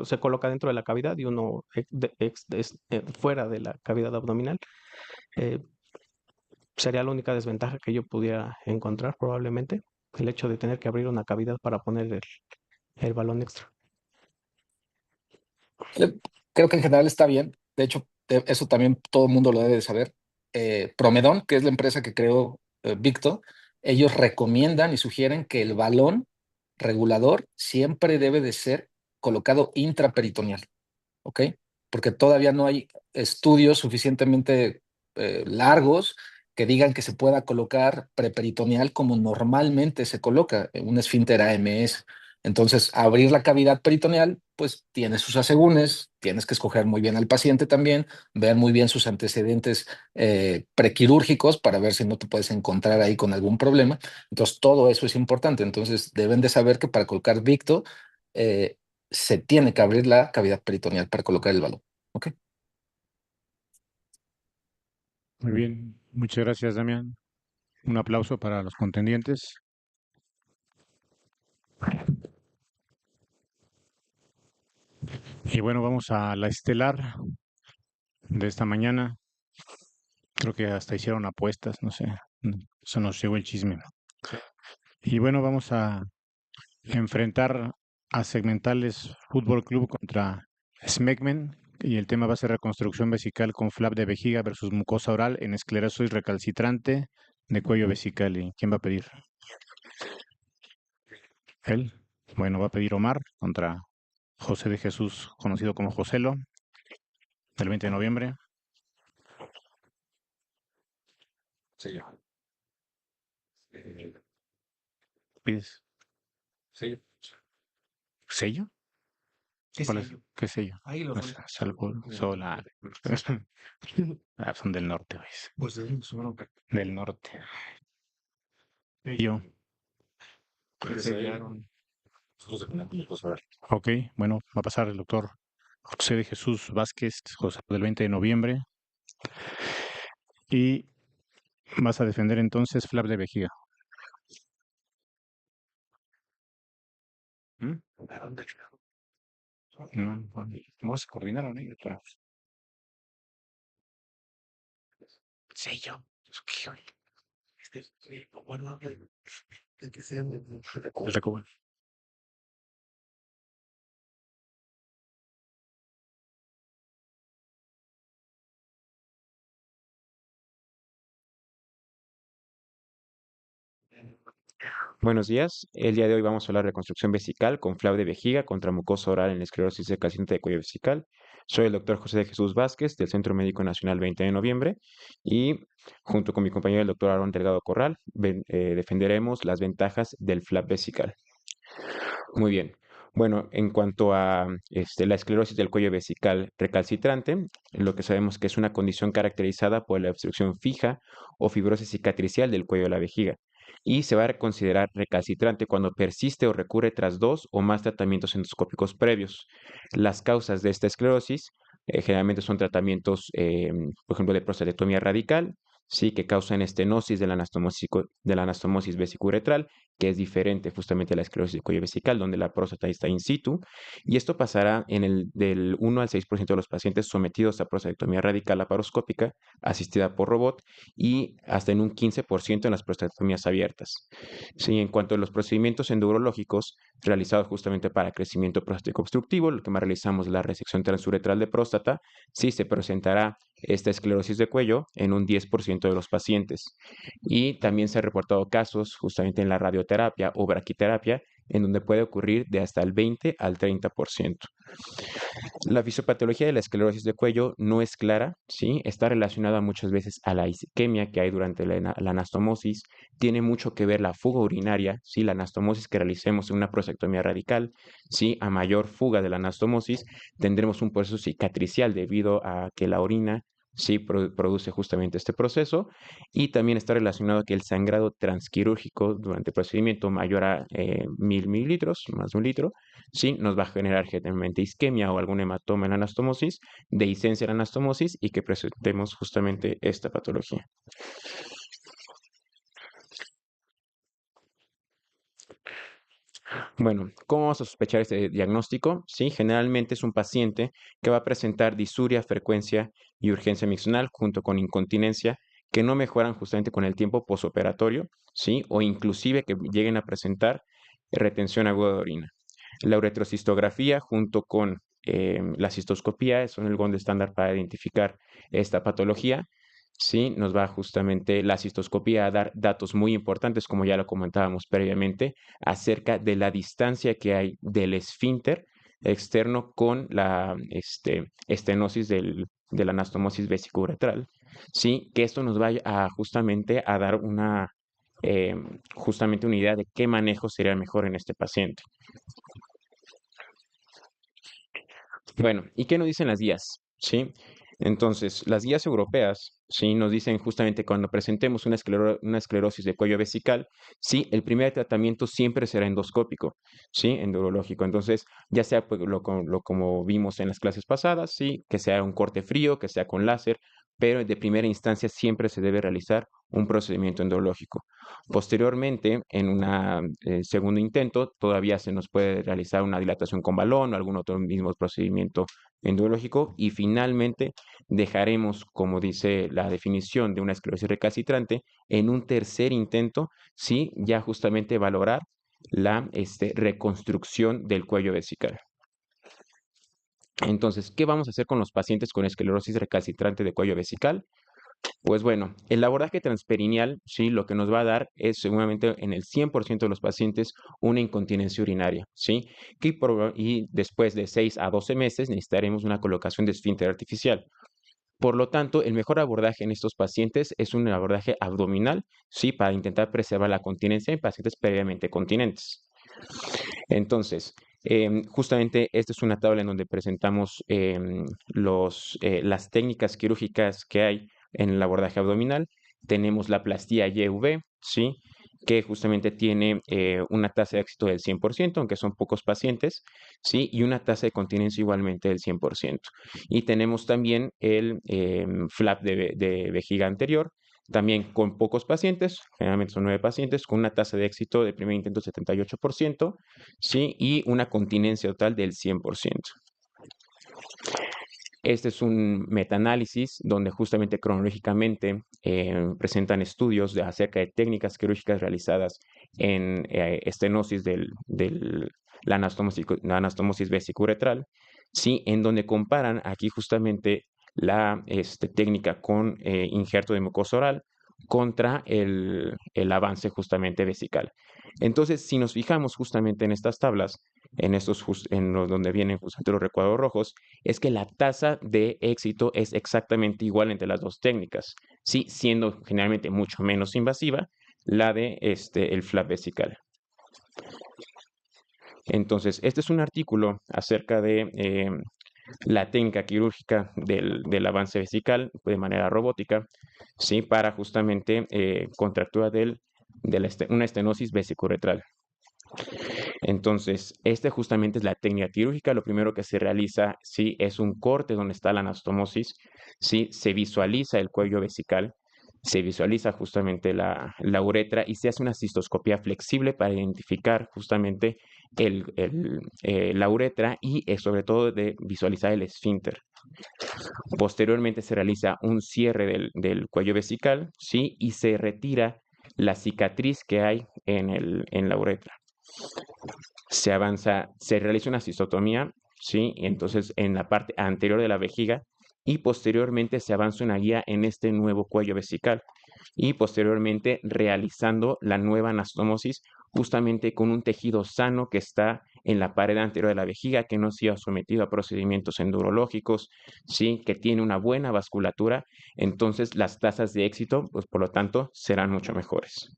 se coloca dentro de la cavidad y uno fuera de la cavidad abdominal. Eh, Sería la única desventaja que yo pudiera encontrar, probablemente, el hecho de tener que abrir una cavidad para poner el balón extra. Creo que en general está bien. De hecho, eso también todo el mundo lo debe de saber. Promedon, que es la empresa que creó Victo, ellos recomiendan y sugieren que el balón regulador siempre debe de ser colocado intraperitoneal, ¿ok? Porque todavía no hay estudios suficientemente largos que digan que se pueda colocar preperitoneal como normalmente se coloca en un esfínter AMS. Entonces, abrir la cavidad peritoneal, pues tiene sus asegúnes, tienes que escoger muy bien al paciente también, ver muy bien sus antecedentes prequirúrgicos para ver si no te puedes encontrar ahí con algún problema. Entonces, todo eso es importante. Entonces, deben de saber que para colocar Victo, eh, se tiene que abrir la cavidad peritoneal para colocar el balón. ¿Ok? Muy bien, muchas gracias, Damián. Un aplauso para los contendientes. Y bueno, vamos a la estelar de esta mañana. Creo que hasta hicieron apuestas, no sé. Eso nos llegó el chisme. Y bueno, vamos a enfrentar a Segmentales Fútbol Club contra Smegmen. Y el tema va a ser reconstrucción vesical con flap de vejiga versus mucosa oral en esclerosis recalcitrante de cuello vesical. ¿Y quién va a pedir? Él. Bueno, va a pedir Omar contra José de Jesús, conocido como Joselo, del 20 de noviembre. Sello. ¿Pides Sello. sello? ¿Qué ¿Cuál es? sello? ¿Qué sello? Ahí lo Pues, son. Salvo, sola. Son del norte, ¿ves? Pues de ahí son. Del norte. Sello. Que sellaron. Ok, bueno, va a pasar el doctor José de Jesús Vázquez, José del 20 de noviembre. Y vas a defender entonces flap de vejiga. ¿Mm? No, vamos a coordinar a ellos para sello. Bueno, el que sea de Recoba. Buenos días. El día de hoy vamos a hablar de reconstrucción vesical con flap de vejiga contra mucosa oral en la esclerosis recalcitrante de cuello vesical. Soy el doctor José de Jesús Vázquez del Centro Médico Nacional 20 de noviembre y junto con mi compañero el doctor Aaron Delgado Corral defenderemos las ventajas del flap vesical. Muy bien. Bueno, en cuanto a la esclerosis del cuello vesical recalcitrante, lo que sabemos que es una condición caracterizada por la obstrucción fija o fibrosis cicatricial del cuello de la vejiga y se va a considerar recalcitrante cuando persiste o recurre tras 2 o más tratamientos endoscópicos previos. Las causas de esta esclerosis generalmente son tratamientos, por ejemplo, de prostatectomía radical, sí, que causan estenosis de la anastomosis vesicuretral, que es diferente justamente a la esclerosis del cuello vesical, donde la próstata está in situ, y esto pasará del 1 al 6% de los pacientes sometidos a prostatectomía radical laparoscópica asistida por robot y hasta en un 15% en las prostatectomías abiertas. Sí, en cuanto a los procedimientos endurológicos realizados justamente para crecimiento prostático obstructivo, lo que más realizamos es la resección transuretral de próstata, sí se presentará esta esclerosis de cuello en un 10% de los pacientes. Y también se han reportado casos justamente en la radioterapia o braquiterapia en donde puede ocurrir de hasta el 20 al 30%. La fisiopatología de la esclerosis de cuello no es clara, ¿sí? Está relacionada muchas veces a la isquemia que hay durante la anastomosis, tiene mucho que ver la fuga urinaria, ¿sí? La anastomosis que realicemos en una prostatectomía radical, ¿sí? A mayor fuga de la anastomosis, tendremos un proceso cicatricial debido a que la orina sí produce justamente este proceso y también está relacionado que el sangrado transquirúrgico durante el procedimiento mayor a 1000 mililitros, más de 1 litro, sí nos va a generar generalmente isquemia o algún hematoma en la anastomosis, dehiscencia en la anastomosis y que presentemos justamente esta patología. Bueno, ¿cómo vamos a sospechar este diagnóstico? Sí, generalmente es un paciente que va a presentar disuria, frecuencia y urgencia miccional junto con incontinencia que no mejoran justamente con el tiempo posoperatorio, ¿sí? O inclusive que lleguen a presentar retención aguda de orina. La uretrocistografía junto con la cistoscopía son el gold estándar para identificar esta patología. sí, nos va justamente la cistoscopía a dar datos muy importantes, como ya lo comentábamos previamente, acerca de la distancia que hay del esfínter externo con la estenosis de la anastomosis vesicouretral, sí, que esto nos va a justamente a dar justamente una idea de qué manejo sería mejor en este paciente. Bueno, ¿y qué nos dicen las guías? ¿Sí? Entonces, las guías europeas, ¿sí? Nos dicen justamente cuando presentemos una esclerosis de cuello vesical, sí, el primer tratamiento siempre será endoscópico, ¿sí? Endurológico. Entonces, ya sea pues, como vimos en las clases pasadas, ¿sí? Que sea un corte frío, que sea con láser, pero de primera instancia siempre se debe realizar un procedimiento endológico. Posteriormente, en un segundo intento, todavía se nos puede realizar una dilatación con balón o algún otro mismo procedimiento endológico y finalmente dejaremos, como dice la definición de una esclerosis recalcitrante, en un tercer intento, sí, ya justamente valorar la reconstrucción del cuello vesical. Entonces, ¿qué vamos a hacer con los pacientes con esclerosis recalcitrante de cuello vesical? Pues bueno, el abordaje transperineal, sí, lo que nos va a dar es seguramente en el 100% de los pacientes una incontinencia urinaria, ¿sí? Y después de 6 a 12 meses necesitaremos una colocación de esfínter artificial. Por lo tanto, el mejor abordaje en estos pacientes es un abordaje abdominal, sí, para intentar preservar la continencia en pacientes previamente continentes. Entonces, justamente esta es una tabla en donde presentamos las técnicas quirúrgicas que hay en el abordaje abdominal. Tenemos la plastía YV, ¿sí? Que justamente tiene una tasa de éxito del 100%, aunque son pocos pacientes, ¿sí? Y una tasa de continencia igualmente del 100%. Y tenemos también el flap de vejiga anterior, también con pocos pacientes, generalmente son 9 pacientes, con una tasa de éxito de primer intento del 78%, ¿sí? Y una continencia total del 100%. Este es un metaanálisis donde justamente cronológicamente presentan estudios acerca de técnicas quirúrgicas realizadas en estenosis de la anastomosis vesicouretral, ¿sí? En donde comparan aquí justamente la técnica con injerto de mucosa oral contra el avance justamente vesical. Entonces, si nos fijamos justamente en estas tablas, donde vienen justamente los recuadros rojos, es que la tasa de éxito es exactamente igual entre las dos técnicas, sí, siendo generalmente mucho menos invasiva la de el flap vesical. Entonces, este es un artículo acerca de la técnica quirúrgica del avance vesical de manera robótica, ¿sí? Para justamente contractura de una estenosis vesicouretral. Entonces, justamente es la técnica quirúrgica. Lo primero que se realiza, sí, es un corte donde está la anastomosis, sí, se visualiza el cuello vesical, se visualiza justamente la uretra y se hace una cistoscopía flexible para identificar justamente la uretra y sobre todo de visualizar el esfínter. Posteriormente se realiza un cierre del cuello vesical, ¿sí? Y se retira la cicatriz que hay en la uretra. Se avanza, se realiza una cistotomía, ¿sí? Entonces en la parte anterior de la vejiga y posteriormente se avanza una guía en este nuevo cuello vesical y posteriormente realizando la nueva anastomosis justamente con un tejido sano que está en la pared anterior de la vejiga, que no se ha sometido a procedimientos endurológicos, ¿sí? Que tiene una buena vasculatura, entonces las tasas de éxito, pues por lo tanto, serán mucho mejores.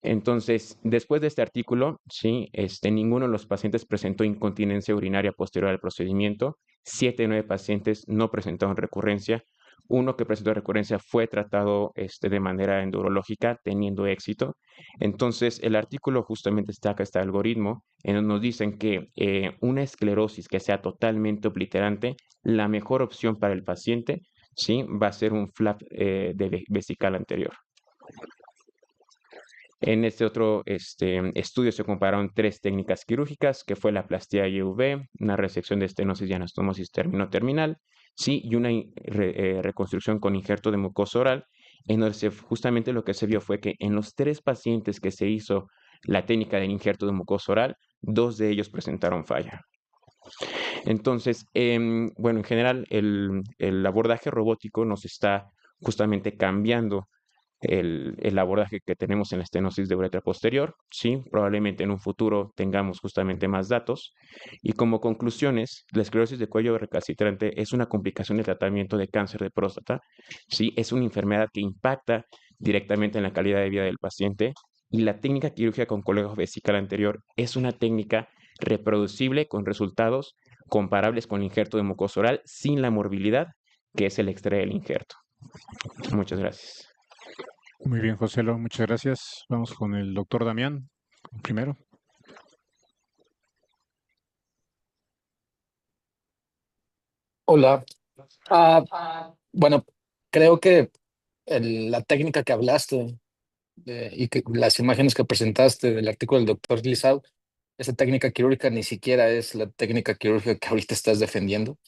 Entonces, después de este artículo, sí, ninguno de los pacientes presentó incontinencia urinaria posterior al procedimiento. 7 de 9 pacientes no presentaron recurrencia. Uno que presentó recurrencia fue tratado de manera endurológica, teniendo éxito. Entonces, el artículo justamente está acá, este algoritmo, en donde nos dicen que una esclerosis que sea totalmente obliterante, la mejor opción para el paciente, sí, va a ser un flap de vesical anterior. En este otro estudio se compararon 3 técnicas quirúrgicas, que fue la plastía YV, una resección de estenosis y anastomosis terminal, sí, y una reconstrucción con injerto de mucosa oral, en donde justamente lo que se vio fue que en los 3 pacientes que se hizo la técnica del injerto de mucosa oral, 2 de ellos presentaron falla. Entonces, bueno, en general, el abordaje robótico nos está justamente cambiando el abordaje que tenemos en la estenosis de uretra posterior. Sí, probablemente en un futuro tengamos justamente más datos. Y como conclusiones, la esclerosis de cuello recalcitrante es una complicación del tratamiento de cáncer de próstata. Sí, es una enfermedad que impacta directamente en la calidad de vida del paciente. Y la técnica quirúrgica con colega vesical anterior es una técnica reproducible con resultados comparables con el injerto de mucosa oral sin la morbilidad que es el extraer el injerto. Muchas gracias. Muy bien, Joselo, muchas gracias. Vamos con el doctor Damián primero. Hola. Bueno, creo que la técnica que hablaste y que las imágenes que presentaste del artículo del doctor Lizau, esa técnica quirúrgica ni siquiera es la técnica quirúrgica que ahorita estás defendiendo.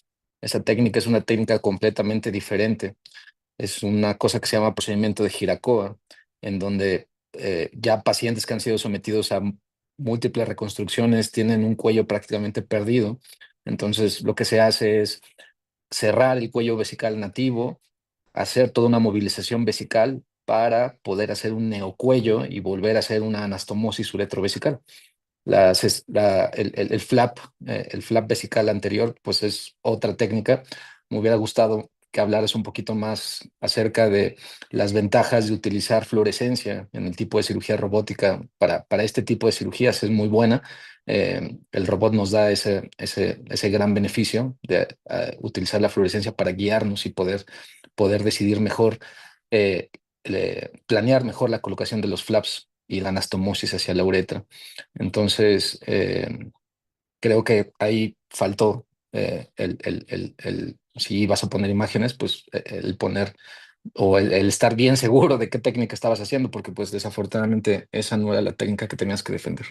Esa técnica es una técnica completamente diferente. Es una cosa que se llama procedimiento de Hirakoa, en donde ya pacientes que han sido sometidos a múltiples reconstrucciones tienen un cuello prácticamente perdido. Entonces, lo que se hace es cerrar el cuello vesical nativo, hacer toda una movilización vesical para poder hacer un neocuello y volver a hacer una anastomosis uretrovesical. El flap vesical anterior, pues es otra técnica. Me hubiera gustado que hablaras un poquito más acerca de las ventajas de utilizar fluorescencia en el tipo de cirugía robótica. Para este tipo de cirugías es muy buena. El robot nos da ese gran beneficio de utilizar la fluorescencia para guiarnos y poder decidir mejor, planear mejor la colocación de los flaps y la anastomosis hacia la uretra. Entonces, creo que ahí faltó si vas a poner imágenes, pues el poner o el estar bien seguro de qué técnica estabas haciendo, porque pues desafortunadamente esa no era la técnica que tenías que defender.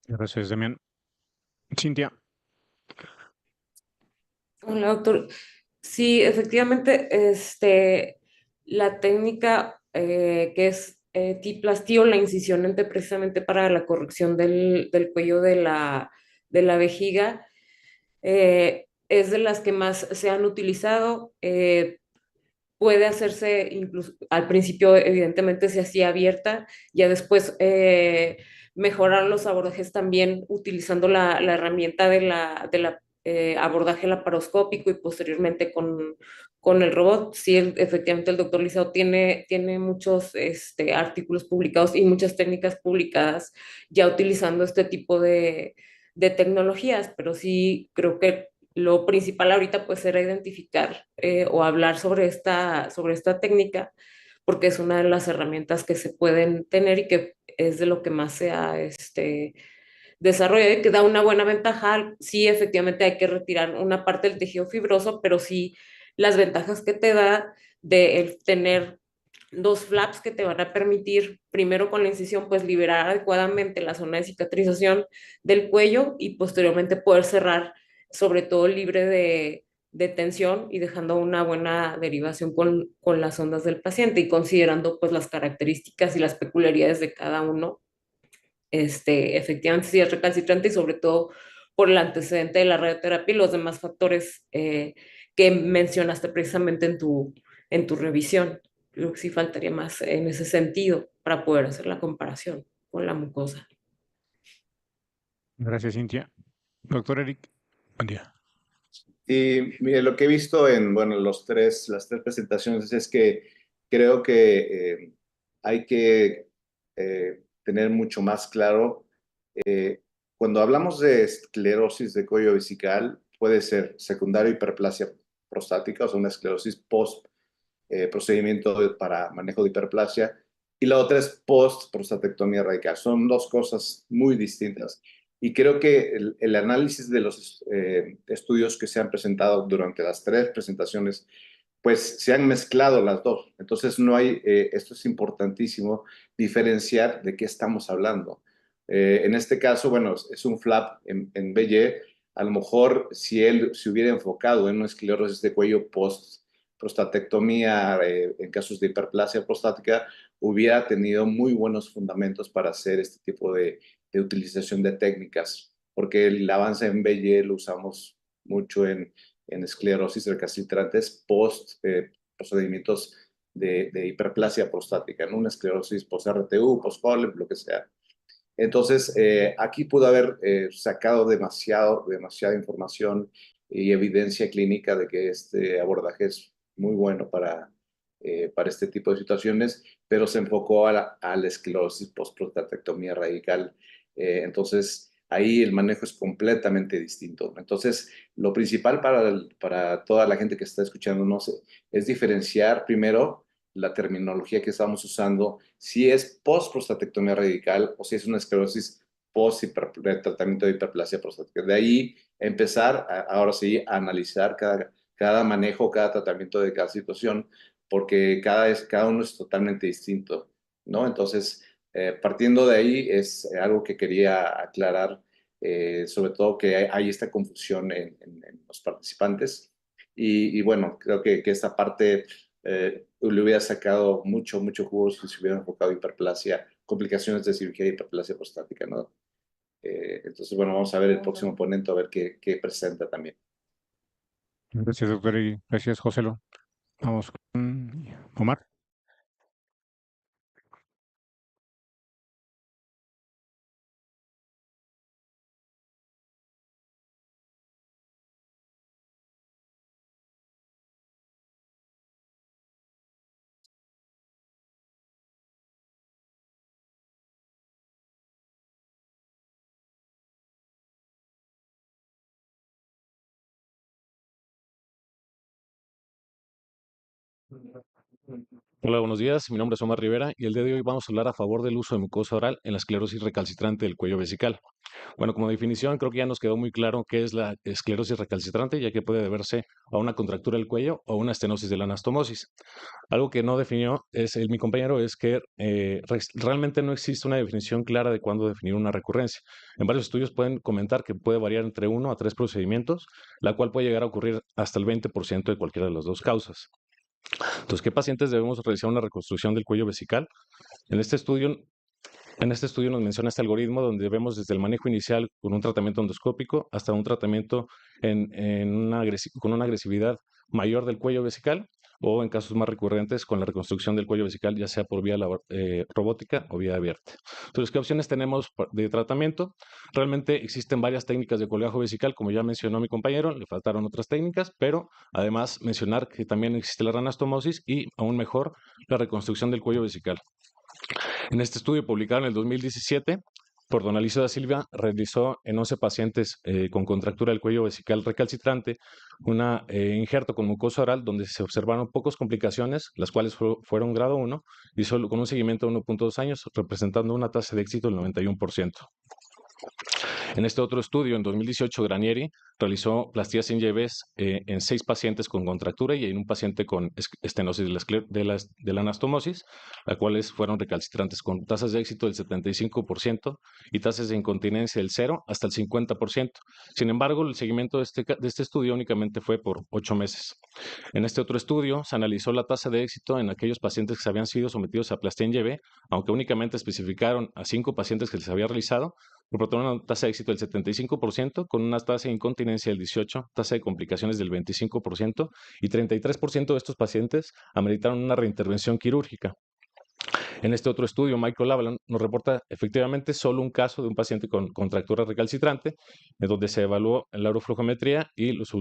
Gracias, Damián. Cintia. Hola, doctor. Sí, efectivamente, la técnica que es T-plastía, la incisión precisamente para la corrección del cuello de la vejiga, es de las que más se han utilizado. Puede hacerse incluso, al principio evidentemente se hacía abierta, ya después mejorar los abordajes también utilizando la herramienta de la abordaje laparoscópico y posteriormente con el robot. Sí, efectivamente el doctor Lizao tiene muchos artículos publicados y muchas técnicas publicadas ya utilizando este tipo de tecnologías, pero sí creo que lo principal ahorita pues era identificar o hablar sobre esta técnica, porque es una de las herramientas que se pueden tener y que es de lo que más se ha desarrollado y que da una buena ventaja. Sí, efectivamente hay que retirar una parte del tejido fibroso, pero sí las ventajas que te da de el tener dos flaps que te van a permitir, primero con la incisión, pues liberar adecuadamente la zona de cicatrización del cuello y posteriormente poder cerrar, sobre todo libre de tensión y dejando una buena derivación con las ondas del paciente y considerando pues las características y las peculiaridades de cada uno. Efectivamente sí es recalcitrante y sobre todo por el antecedente de la radioterapia y los demás factores que mencionaste precisamente en tu revisión. Creo que sí faltaría más en ese sentido para poder hacer la comparación con la mucosa. Gracias, Cintia. Doctor Eric, buen día. Y mire, lo que he visto en, bueno, las tres presentaciones es que creo que hay que tener mucho más claro, cuando hablamos de esclerosis de cuello vesical, puede ser secundaria hiperplasia prostática, o sea, una esclerosis post procedimiento para manejo de hiperplasia, y la otra es post prostatectomía radical. Son dos cosas muy distintas. Y creo que el análisis de los estudios que se han presentado durante las tres presentaciones, pues se han mezclado las dos. Entonces no hay, esto es importantísimo, diferenciar de qué estamos hablando. En este caso, bueno, es un flap en BY. A lo mejor si él se hubiera enfocado en una esclerosis de cuello post prostatectomía, en casos de hiperplasia prostática, hubiera tenido muy buenos fundamentos para hacer este tipo de utilización de técnicas. porque el avance en BY lo usamos mucho en esclerosis recalcitrantes post procedimientos de hiperplasia prostática, ¿no? Una esclerosis post-RTU, post-COLEP, lo que sea. Entonces, aquí pudo haber sacado demasiada información y evidencia clínica de que este abordaje es muy bueno para este tipo de situaciones, pero se enfocó a la esclerosis post-prostatectomía radical. Entonces, ahí el manejo es completamente distinto. Entonces, lo principal para toda la gente que está escuchándonos es diferenciar primero la terminología que estamos usando, si es post-prostatectomía radical o si es una esclerosis post-tratamiento de hiperplasia prostática. De ahí empezar, ahora sí, a analizar cada manejo, cada tratamiento de cada situación, porque cada uno es totalmente distinto, ¿no? Entonces, partiendo de ahí, es algo que quería aclarar, sobre todo que hay esta confusión en los participantes. Y bueno, creo que esta parte le hubiera sacado mucho jugo si se hubiera enfocado hiperplasia, complicaciones de cirugía de hiperplasia prostática, ¿no? Entonces, bueno, vamos a ver el próximo ponente, a ver qué presenta también. Gracias, doctor, y gracias, Joselo. Vamos con Omar. Hola, buenos días. Mi nombre es Omar Rivera y el día de hoy vamos a hablar a favor del uso de mucosa oral en la esclerosis recalcitrante del cuello vesical. Bueno, como definición, creo que ya nos quedó muy claro qué es la esclerosis recalcitrante, ya que puede deberse a una contractura del cuello o una estenosis de la anastomosis. Algo que no definió mi compañero es que realmente no existe una definición clara de cuándo definir una recurrencia. En varios estudios pueden comentar que puede variar entre 1 a 3 procedimientos, la cual puede llegar a ocurrir hasta el 20% de cualquiera de las dos causas. Entonces, ¿qué pacientes debemos realizar una reconstrucción del cuello vesical? En este estudio nos menciona este algoritmo donde vemos desde el manejo inicial con un tratamiento endoscópico hasta un tratamiento con una agresividad mayor del cuello vesical o en casos más recurrentes con la reconstrucción del cuello vesical, ya sea por vía robótica o vía abierta. Entonces, ¿qué opciones tenemos de tratamiento? Realmente existen varias técnicas de colgajo vesical, como ya mencionó mi compañero, le faltaron otras técnicas, pero además mencionar que también existe la anastomosis y, aún mejor, la reconstrucción del cuello vesical. En este estudio publicado en el 2017, por don Alicio da Silva, realizó en 11 pacientes con contractura del cuello vesical recalcitrante un injerto con mucosa oral donde se observaron pocas complicaciones, las cuales fueron grado 1 y solo con un seguimiento de 1.2 años, representando una tasa de éxito del 91%. En este otro estudio, en 2018, Granieri realizó plastías sin llaves en 6 pacientes con contractura y en un paciente con estenosis de la anastomosis, las cuales fueron recalcitrantes con tasas de éxito del 75% y tasas de incontinencia del 0 hasta el 50%. Sin embargo, el seguimiento de este estudio únicamente fue por 8 meses. En este otro estudio se analizó la tasa de éxito en aquellos pacientes que habían sido sometidos a plastía en llave, aunque únicamente especificaron a 5 pacientes que les había realizado, reportaron una tasa de éxito del 75%, con una tasa de incontinencia del 18%, tasa de complicaciones del 25% y 33% de estos pacientes ameritaron una reintervención quirúrgica. En este otro estudio, Michael Avalon nos reporta efectivamente solo un caso de un paciente con contractura recalcitrante, en donde se evaluó la uroflujometría y los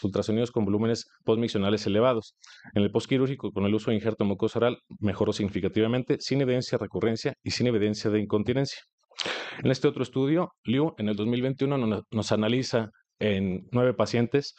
ultrasonidos con volúmenes postmiccionales elevados. En el postquirúrgico, con el uso de injerto mucosa oral, mejoró significativamente, sin evidencia de recurrencia y sin evidencia de incontinencia. En este otro estudio, Liu, en el 2021, nos analiza en 9 pacientes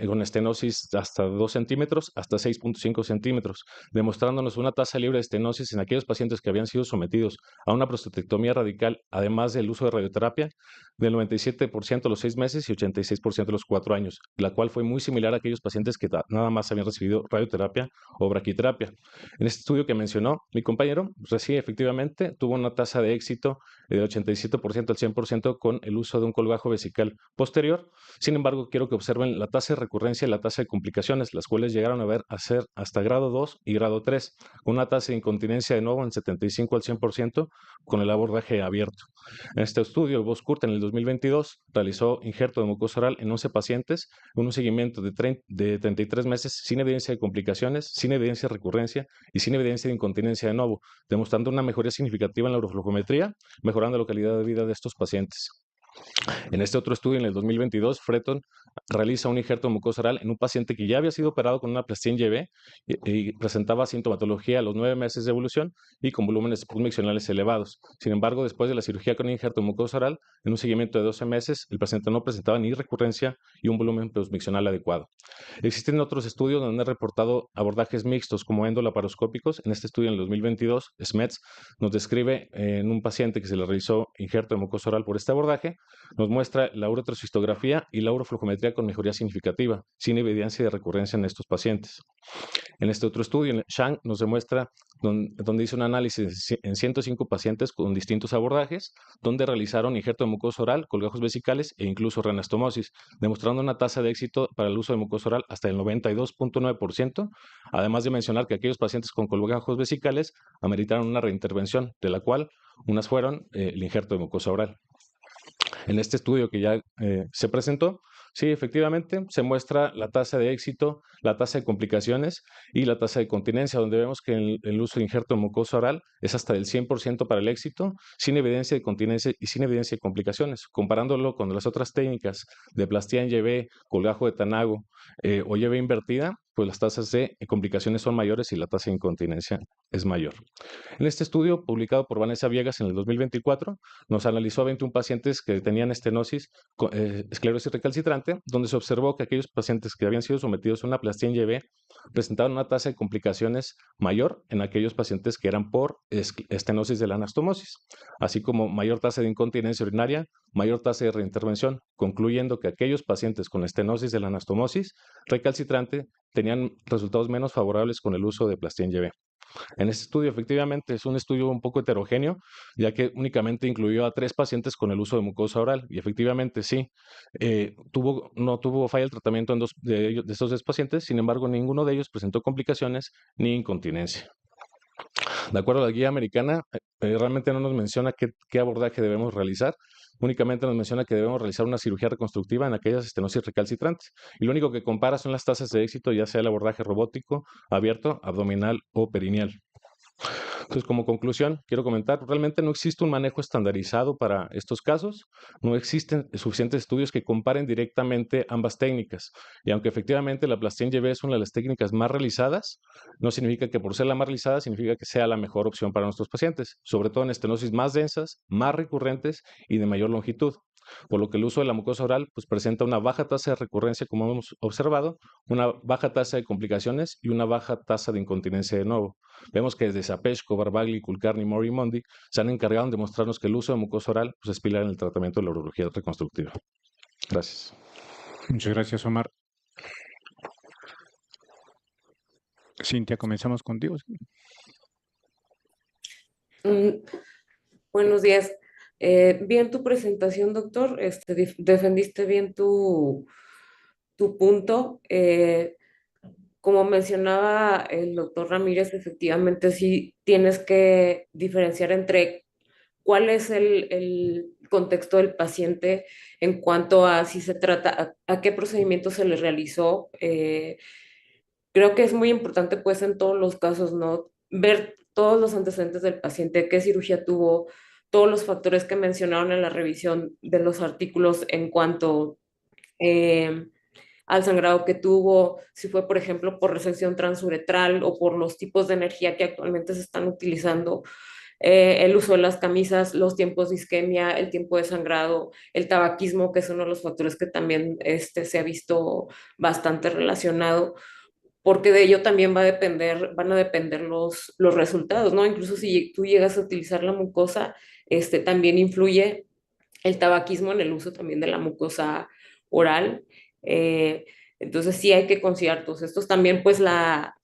con estenosis hasta 2 centímetros hasta 6.5 centímetros, demostrándonos una tasa libre de estenosis en aquellos pacientes que habían sido sometidos a una prostatectomía radical, además del uso de radioterapia, del 97% a los 6 meses y 86% a los 4 años, la cual fue muy similar a aquellos pacientes que nada más habían recibido radioterapia o braquiterapia. En este estudio que mencionó mi compañero, sí, efectivamente, tuvo una tasa de éxito del 87% al 100% con el uso de un colgajo vesical posterior. Sin embargo, quiero que observen observen la tasa de recurrencia y la tasa de complicaciones, las cuales llegaron a ser hasta grado 2 y grado 3, con una tasa de incontinencia de nuevo en 75 al 100% con el abordaje abierto. En este estudio, Boskurt en el 2022 realizó injerto de mucosa oral en 11 pacientes con un seguimiento de 33 meses sin evidencia de complicaciones, sin evidencia de recurrencia y sin evidencia de incontinencia de nuevo, demostrando una mejoría significativa en la uroflojometría, mejorando la calidad de vida de estos pacientes. En este otro estudio, en el 2022, Freton realiza un injerto de mucosa oral en un paciente que ya había sido operado con una plastía en YB y presentaba sintomatología a los 9 meses de evolución y con volúmenes submiccionales elevados. Sin embargo, después de la cirugía con injerto de mucosa oral, en un seguimiento de 12 meses, el paciente no presentaba ni recurrencia y un volumen submiccional adecuado. Existen otros estudios donde han reportado abordajes mixtos como endolaparoscópicos. En este estudio, en el 2022, SMETS nos describe en un paciente que se le realizó injerto de mucosa oral por este abordaje, nos muestra la uretrocistografía y la uroflojometría con mejoría significativa, sin evidencia de recurrencia en estos pacientes. En este otro estudio, en Shang, nos demuestra donde hizo un análisis en 105 pacientes con distintos abordajes, donde realizaron injerto de mucosa oral, colgajos vesicales e incluso reanastomosis, demostrando una tasa de éxito para el uso de mucosa oral hasta el 92.9%, además de mencionar que aquellos pacientes con colgajos vesicales ameritaron una reintervención, de la cual unas fueron el injerto de mucosa oral. En este estudio que ya se presentó, sí, efectivamente, se muestra la tasa de éxito, la tasa de complicaciones y la tasa de continencia, donde vemos que el uso de injerto de mucosa oral es hasta del 100% para el éxito, sin evidencia de continencia y sin evidencia de complicaciones. Comparándolo con las otras técnicas de plastía en YB, colgajo de Tanago o YB invertida, pues las tasas de complicaciones son mayores y la tasa de incontinencia es mayor. En este estudio, publicado por Vanessa Viegas en el 2024, nos analizó a 21 pacientes que tenían estenosis, esclerosis recalcitrante, donde se observó que aquellos pacientes que habían sido sometidos a una plastía en YB presentaban una tasa de complicaciones mayor en aquellos pacientes que eran por estenosis de la anastomosis, así como mayor tasa de incontinencia urinaria, mayor tasa de reintervención, concluyendo que aquellos pacientes con estenosis de la anastomosis recalcitrante tenían resultados menos favorables con el uso de plastía en YB. En este estudio, efectivamente, es un estudio un poco heterogéneo, ya que únicamente incluyó a 3 pacientes con el uso de mucosa oral. Y efectivamente, sí, no tuvo falla el tratamiento en 2 de estos 3 pacientes, sin embargo, ninguno de ellos presentó complicaciones ni incontinencia. De acuerdo a la guía americana, realmente no nos menciona qué abordaje debemos realizar, únicamente nos menciona que debemos realizar una cirugía reconstructiva en aquellas estenosis recalcitrantes. Y lo único que compara son las tasas de éxito, ya sea el abordaje robótico, abierto, abdominal o perineal. Entonces, como conclusión, quiero comentar, realmente no existe un manejo estandarizado para estos casos, no existen suficientes estudios que comparen directamente ambas técnicas, y aunque efectivamente la plastía en YB es una de las técnicas más realizadas, no significa que por ser la más realizada, significa que sea la mejor opción para nuestros pacientes, sobre todo en estenosis más densas, más recurrentes y de mayor longitud. Por lo que el uso de la mucosa oral pues, presenta una baja tasa de recurrencia, como hemos observado, una baja tasa de complicaciones y una baja tasa de incontinencia de nuevo. Vemos que desde Sapeshko, Barbagli, Kulkarni, Mori y Mondi se han encargado de mostrarnos que el uso de mucosa oral pues, es pilar en el tratamiento de la urología reconstructiva. Gracias. Muchas gracias, Omar. Cintia, comenzamos contigo. Buenos días. Bien tu presentación, doctor. Defendiste bien tu punto. Como mencionaba el doctor Ramírez, efectivamente sí tienes que diferenciar entre cuál es el contexto del paciente en cuanto a si se trata, a qué procedimiento se le realizó. Creo que es muy importante, pues, en todos los casos, ¿no? Ver todos los antecedentes del paciente, qué cirugía tuvo, todos los factores que mencionaron en la revisión de los artículos en cuanto al sangrado que tuvo, si fue, por ejemplo, por resección transuretral o por los tipos de energía que actualmente se están utilizando, el uso de las camisas, los tiempos de isquemia, el tiempo de sangrado, el tabaquismo, que es uno de los factores que también se ha visto bastante relacionado, porque de ello también van a depender los resultados, ¿no? Incluso si tú llegas a utilizar la mucosa, también influye el tabaquismo en el uso también de la mucosa oral. Entonces sí hay que considerar todos estos. También pues la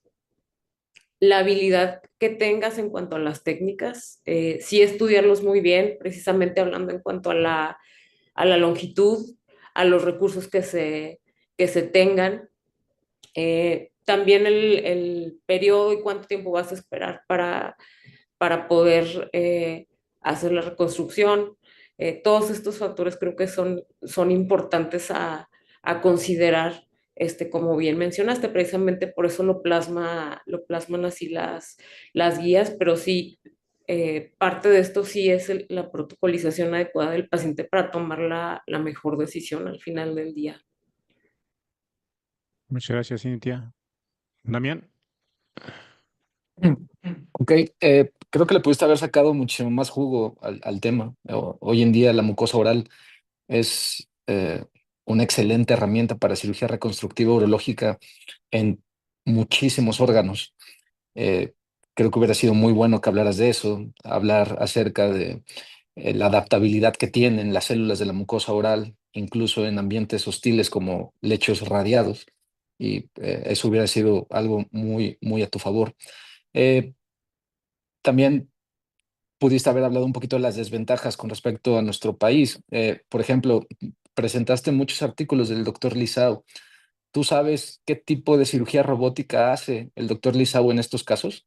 habilidad que tengas en cuanto a las técnicas, sí estudiarlos muy bien, precisamente hablando en cuanto a la longitud, a los recursos que que se tengan. También el periodo y cuánto tiempo vas a esperar para poder hacer la reconstrucción. Todos estos factores creo que son importantes a considerar, como bien mencionaste, precisamente por eso lo plasman así las guías, pero sí, parte de esto sí es la protocolización adecuada del paciente para tomar la mejor decisión al final del día. Muchas gracias, Cintia. Damián. Ok, creo que le pudiste haber sacado muchísimo más jugo al tema. Hoy en día la mucosa oral es una excelente herramienta para cirugía reconstructiva urológica en muchísimos órganos. Eh, Creo que hubiera sido muy bueno que hablaras de eso, hablar acerca de la adaptabilidad que tienen las células de la mucosa oral, incluso en ambientes hostiles como lechos radiados, y eso hubiera sido algo muy, muy a tu favor. Eh, También pudiste haber hablado un poquito de las desventajas con respecto a nuestro país. Por ejemplo, presentaste muchos artículos del doctor Lisao. ¿Tú sabes qué tipo de cirugía robótica hace el doctor Lisao en estos casos?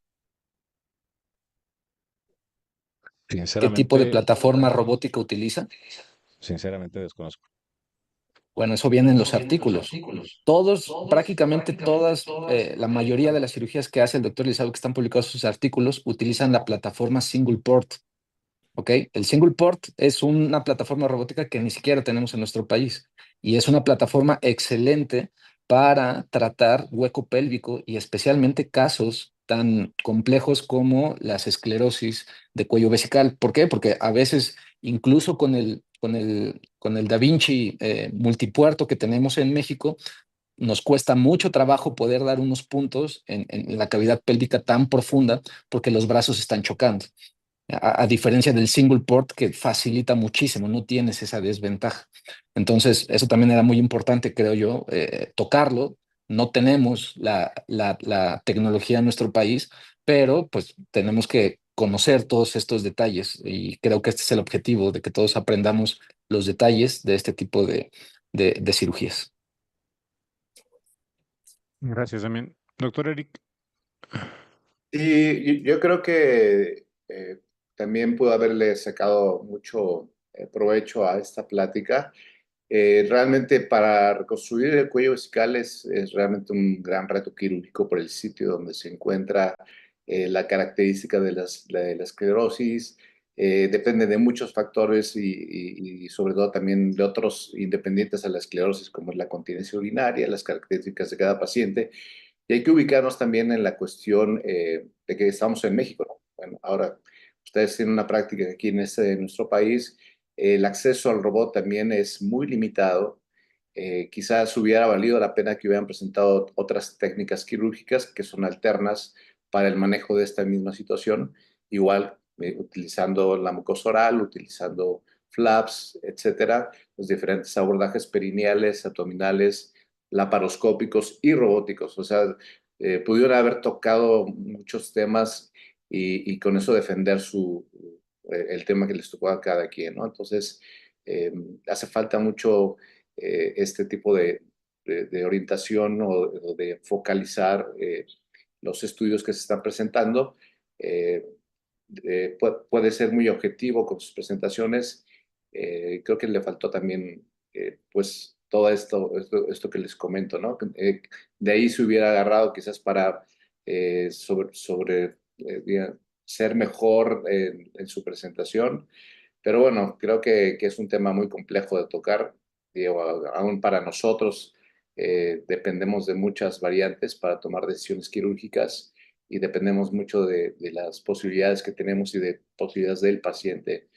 ¿Qué tipo de Sinceramente, plataforma robótica utiliza? sinceramente desconozco. Bueno, eso viene en los artículos. Todos, prácticamente todas, la mayoría de las cirugías que hace el doctor Lisao que están publicados en sus artículos utilizan la plataforma Single Port. ¿Ok? El Single Port es una plataforma robótica que ni siquiera tenemos en nuestro país y es una plataforma excelente para tratar hueco pélvico y especialmente casos tan complejos como las esclerosis de cuello vesical. ¿Por qué? Porque a veces, incluso con el Da Vinci multipuerto que tenemos en México, nos cuesta mucho trabajo poder dar unos puntos en la cavidad pélvica tan profunda porque los brazos están chocando. A diferencia del single port que facilita muchísimo, no tienes esa desventaja. Entonces, eso también era muy importante, creo yo, tocarlo. No tenemos la tecnología en nuestro país, pero pues tenemos que conocer todos estos detalles y creo que este es el objetivo, de que todos aprendamos los detalles de este tipo de cirugías. Gracias, Damián. Doctor Eric. Y yo creo que también pudo haberle sacado mucho provecho a esta plática. Realmente para reconstruir el cuello vesical es realmente un gran reto quirúrgico por el sitio donde se encuentra la característica de la esclerosis. Depende de muchos factores y sobre todo también de otros independientes a la esclerosis, como es la continencia urinaria, las características de cada paciente. Y hay que ubicarnos también en la cuestión de que estamos en México, ¿no? Bueno, ahora ustedes tienen una práctica aquí en nuestro país. El acceso al robot también es muy limitado. Quizás hubiera valido la pena que hubieran presentado otras técnicas quirúrgicas que son alternas para el manejo de esta misma situación, igual utilizando la mucosa oral, utilizando flaps, etcétera, los diferentes abordajes perineales, abdominales, laparoscópicos y robóticos. O sea, pudieron haber tocado muchos temas y con eso defender el tema que les tocó a cada quien, ¿no? Entonces, hace falta mucho este tipo de orientación o de focalizar los estudios que se están presentando. Puede ser muy objetivo con sus presentaciones. Creo que le faltó también, pues, todo esto que les comento, ¿no? De ahí se hubiera agarrado quizás para ser mejor en su presentación. Pero bueno, creo que es un tema muy complejo de tocar. Digo, aún para nosotros dependemos de muchas variantes para tomar decisiones quirúrgicas y dependemos mucho de las posibilidades que tenemos y de posibilidades del paciente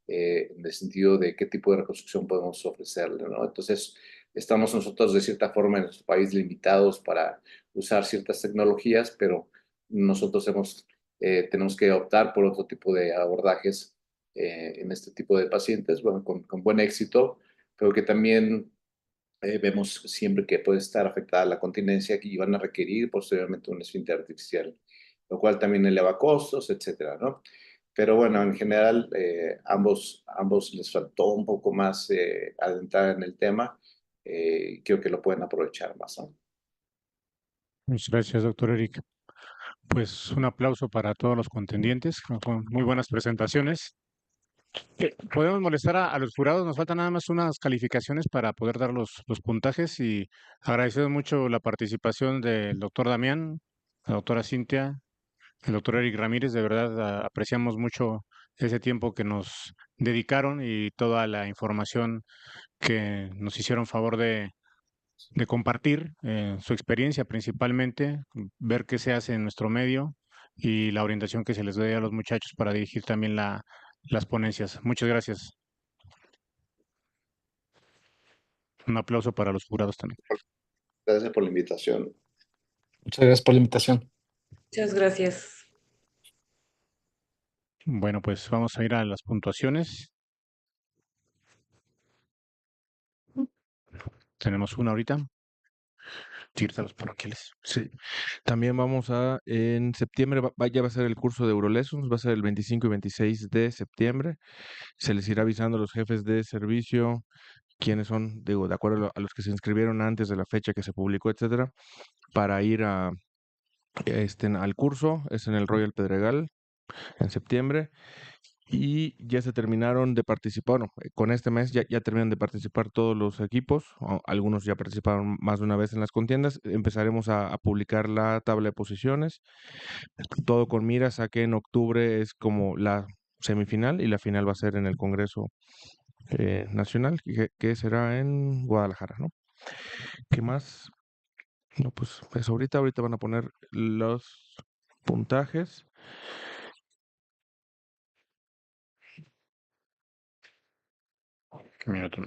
en el sentido de qué tipo de reconstrucción podemos ofrecerle, ¿no? Entonces, estamos nosotros de cierta forma en nuestro país limitados para usar ciertas tecnologías, pero nosotros tenemos que optar por otro tipo de abordajes en este tipo de pacientes, bueno, con buen éxito, pero que también vemos siempre que puede estar afectada la continencia y van a requerir posteriormente un esfínter artificial, lo cual también eleva costos, etcétera, ¿no? Pero bueno, en general, ambos les faltó un poco más adentrar en el tema creo que lo pueden aprovechar más, ¿no? Muchas gracias, doctor Eric. Pues un aplauso para todos los contendientes, con muy buenas presentaciones. Podemos molestar a los jurados, nos faltan nada más unas calificaciones para poder dar los puntajes y agradecemos mucho la participación del doctor Damián, la doctora Cintia, el doctor Eric Ramírez, de verdad apreciamos mucho ese tiempo que nos dedicaron y toda la información que nos hicieron favor de compartir, su experiencia principalmente, ver qué se hace en nuestro medio y la orientación que se les dé a los muchachos para dirigir también las ponencias. Muchas gracias. Un aplauso para los jurados también. Gracias por la invitación. Muchas gracias por la invitación. Muchas gracias. Bueno, pues vamos a ir a las puntuaciones. Tenemos una ahorita. Tirta los parroquiales. Sí. También en septiembre ya va a ser el curso de Eurolessons, va a ser el 25 y 26 de septiembre. Se les irá avisando a los jefes de servicio quiénes son, digo, de acuerdo a los que se inscribieron antes de la fecha que se publicó, etcétera, para ir al curso. Es en el Royal Pedregal en septiembre. Y ya se terminaron de participar, bueno, con este mes ya terminan de participar todos los equipos, algunos ya participaron más de una vez en las contiendas. Empezaremos a publicar la tabla de posiciones, todo con miras a que en octubre es como la semifinal y la final va a ser en el Congreso Nacional, que será en Guadalajara, ¿no? ¿Qué más? No, pues ahorita van a poner los puntajes. Minuto.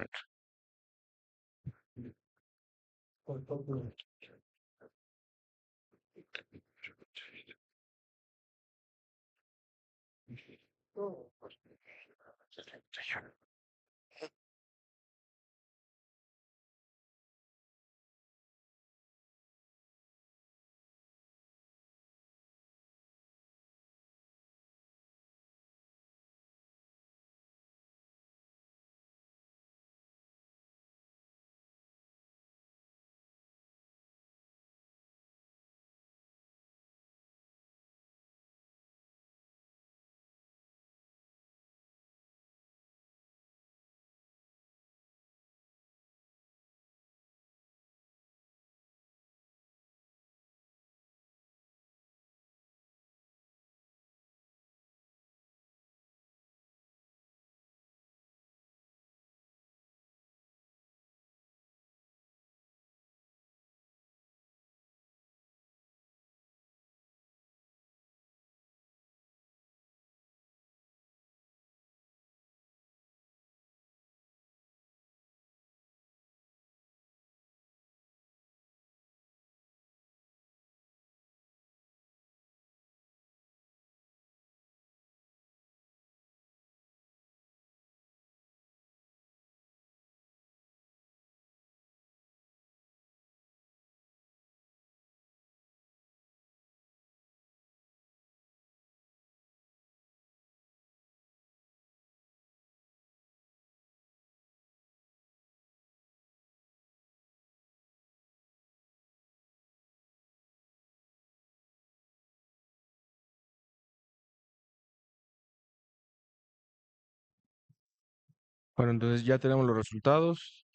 Bueno, entonces ya tenemos los resultados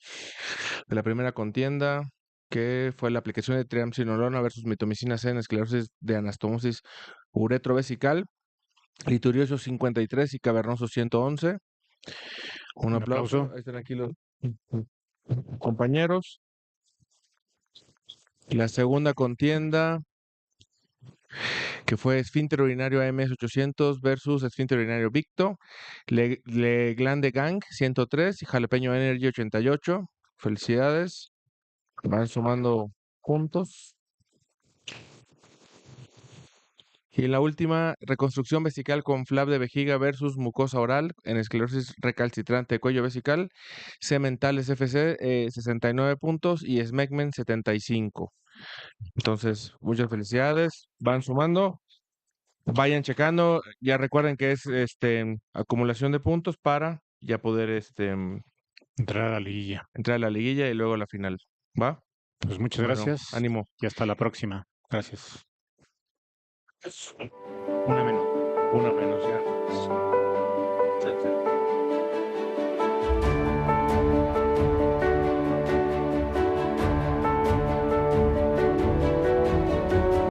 de la primera contienda, que fue la aplicación de triamcinolona versus mitomicina C en esclerosis de anastomosis uretrovesical, liturioso 53 y cavernoso 111. Un aplauso. Ahí están aquí los compañeros. La segunda contienda, que fue esfínter urinario AMS 800 versus esfínter urinario Victo, Legland de Gang 103 y Jalapeño Energy 88. Felicidades. Van sumando puntos. Y la última, reconstrucción vesical con flap de vejiga versus mucosa oral en esclerosis recalcitrante de cuello vesical, Cementales FC 69 puntos y Smegmen 75. Entonces, muchas felicidades. Van sumando. Vayan checando. Ya recuerden que es acumulación de puntos para ya poder Entrar a la liguilla. Entrar a la liguilla y luego a la final. ¿Va? Pues muchas Bueno, gracias. ánimo. Y hasta la próxima. Gracias. Una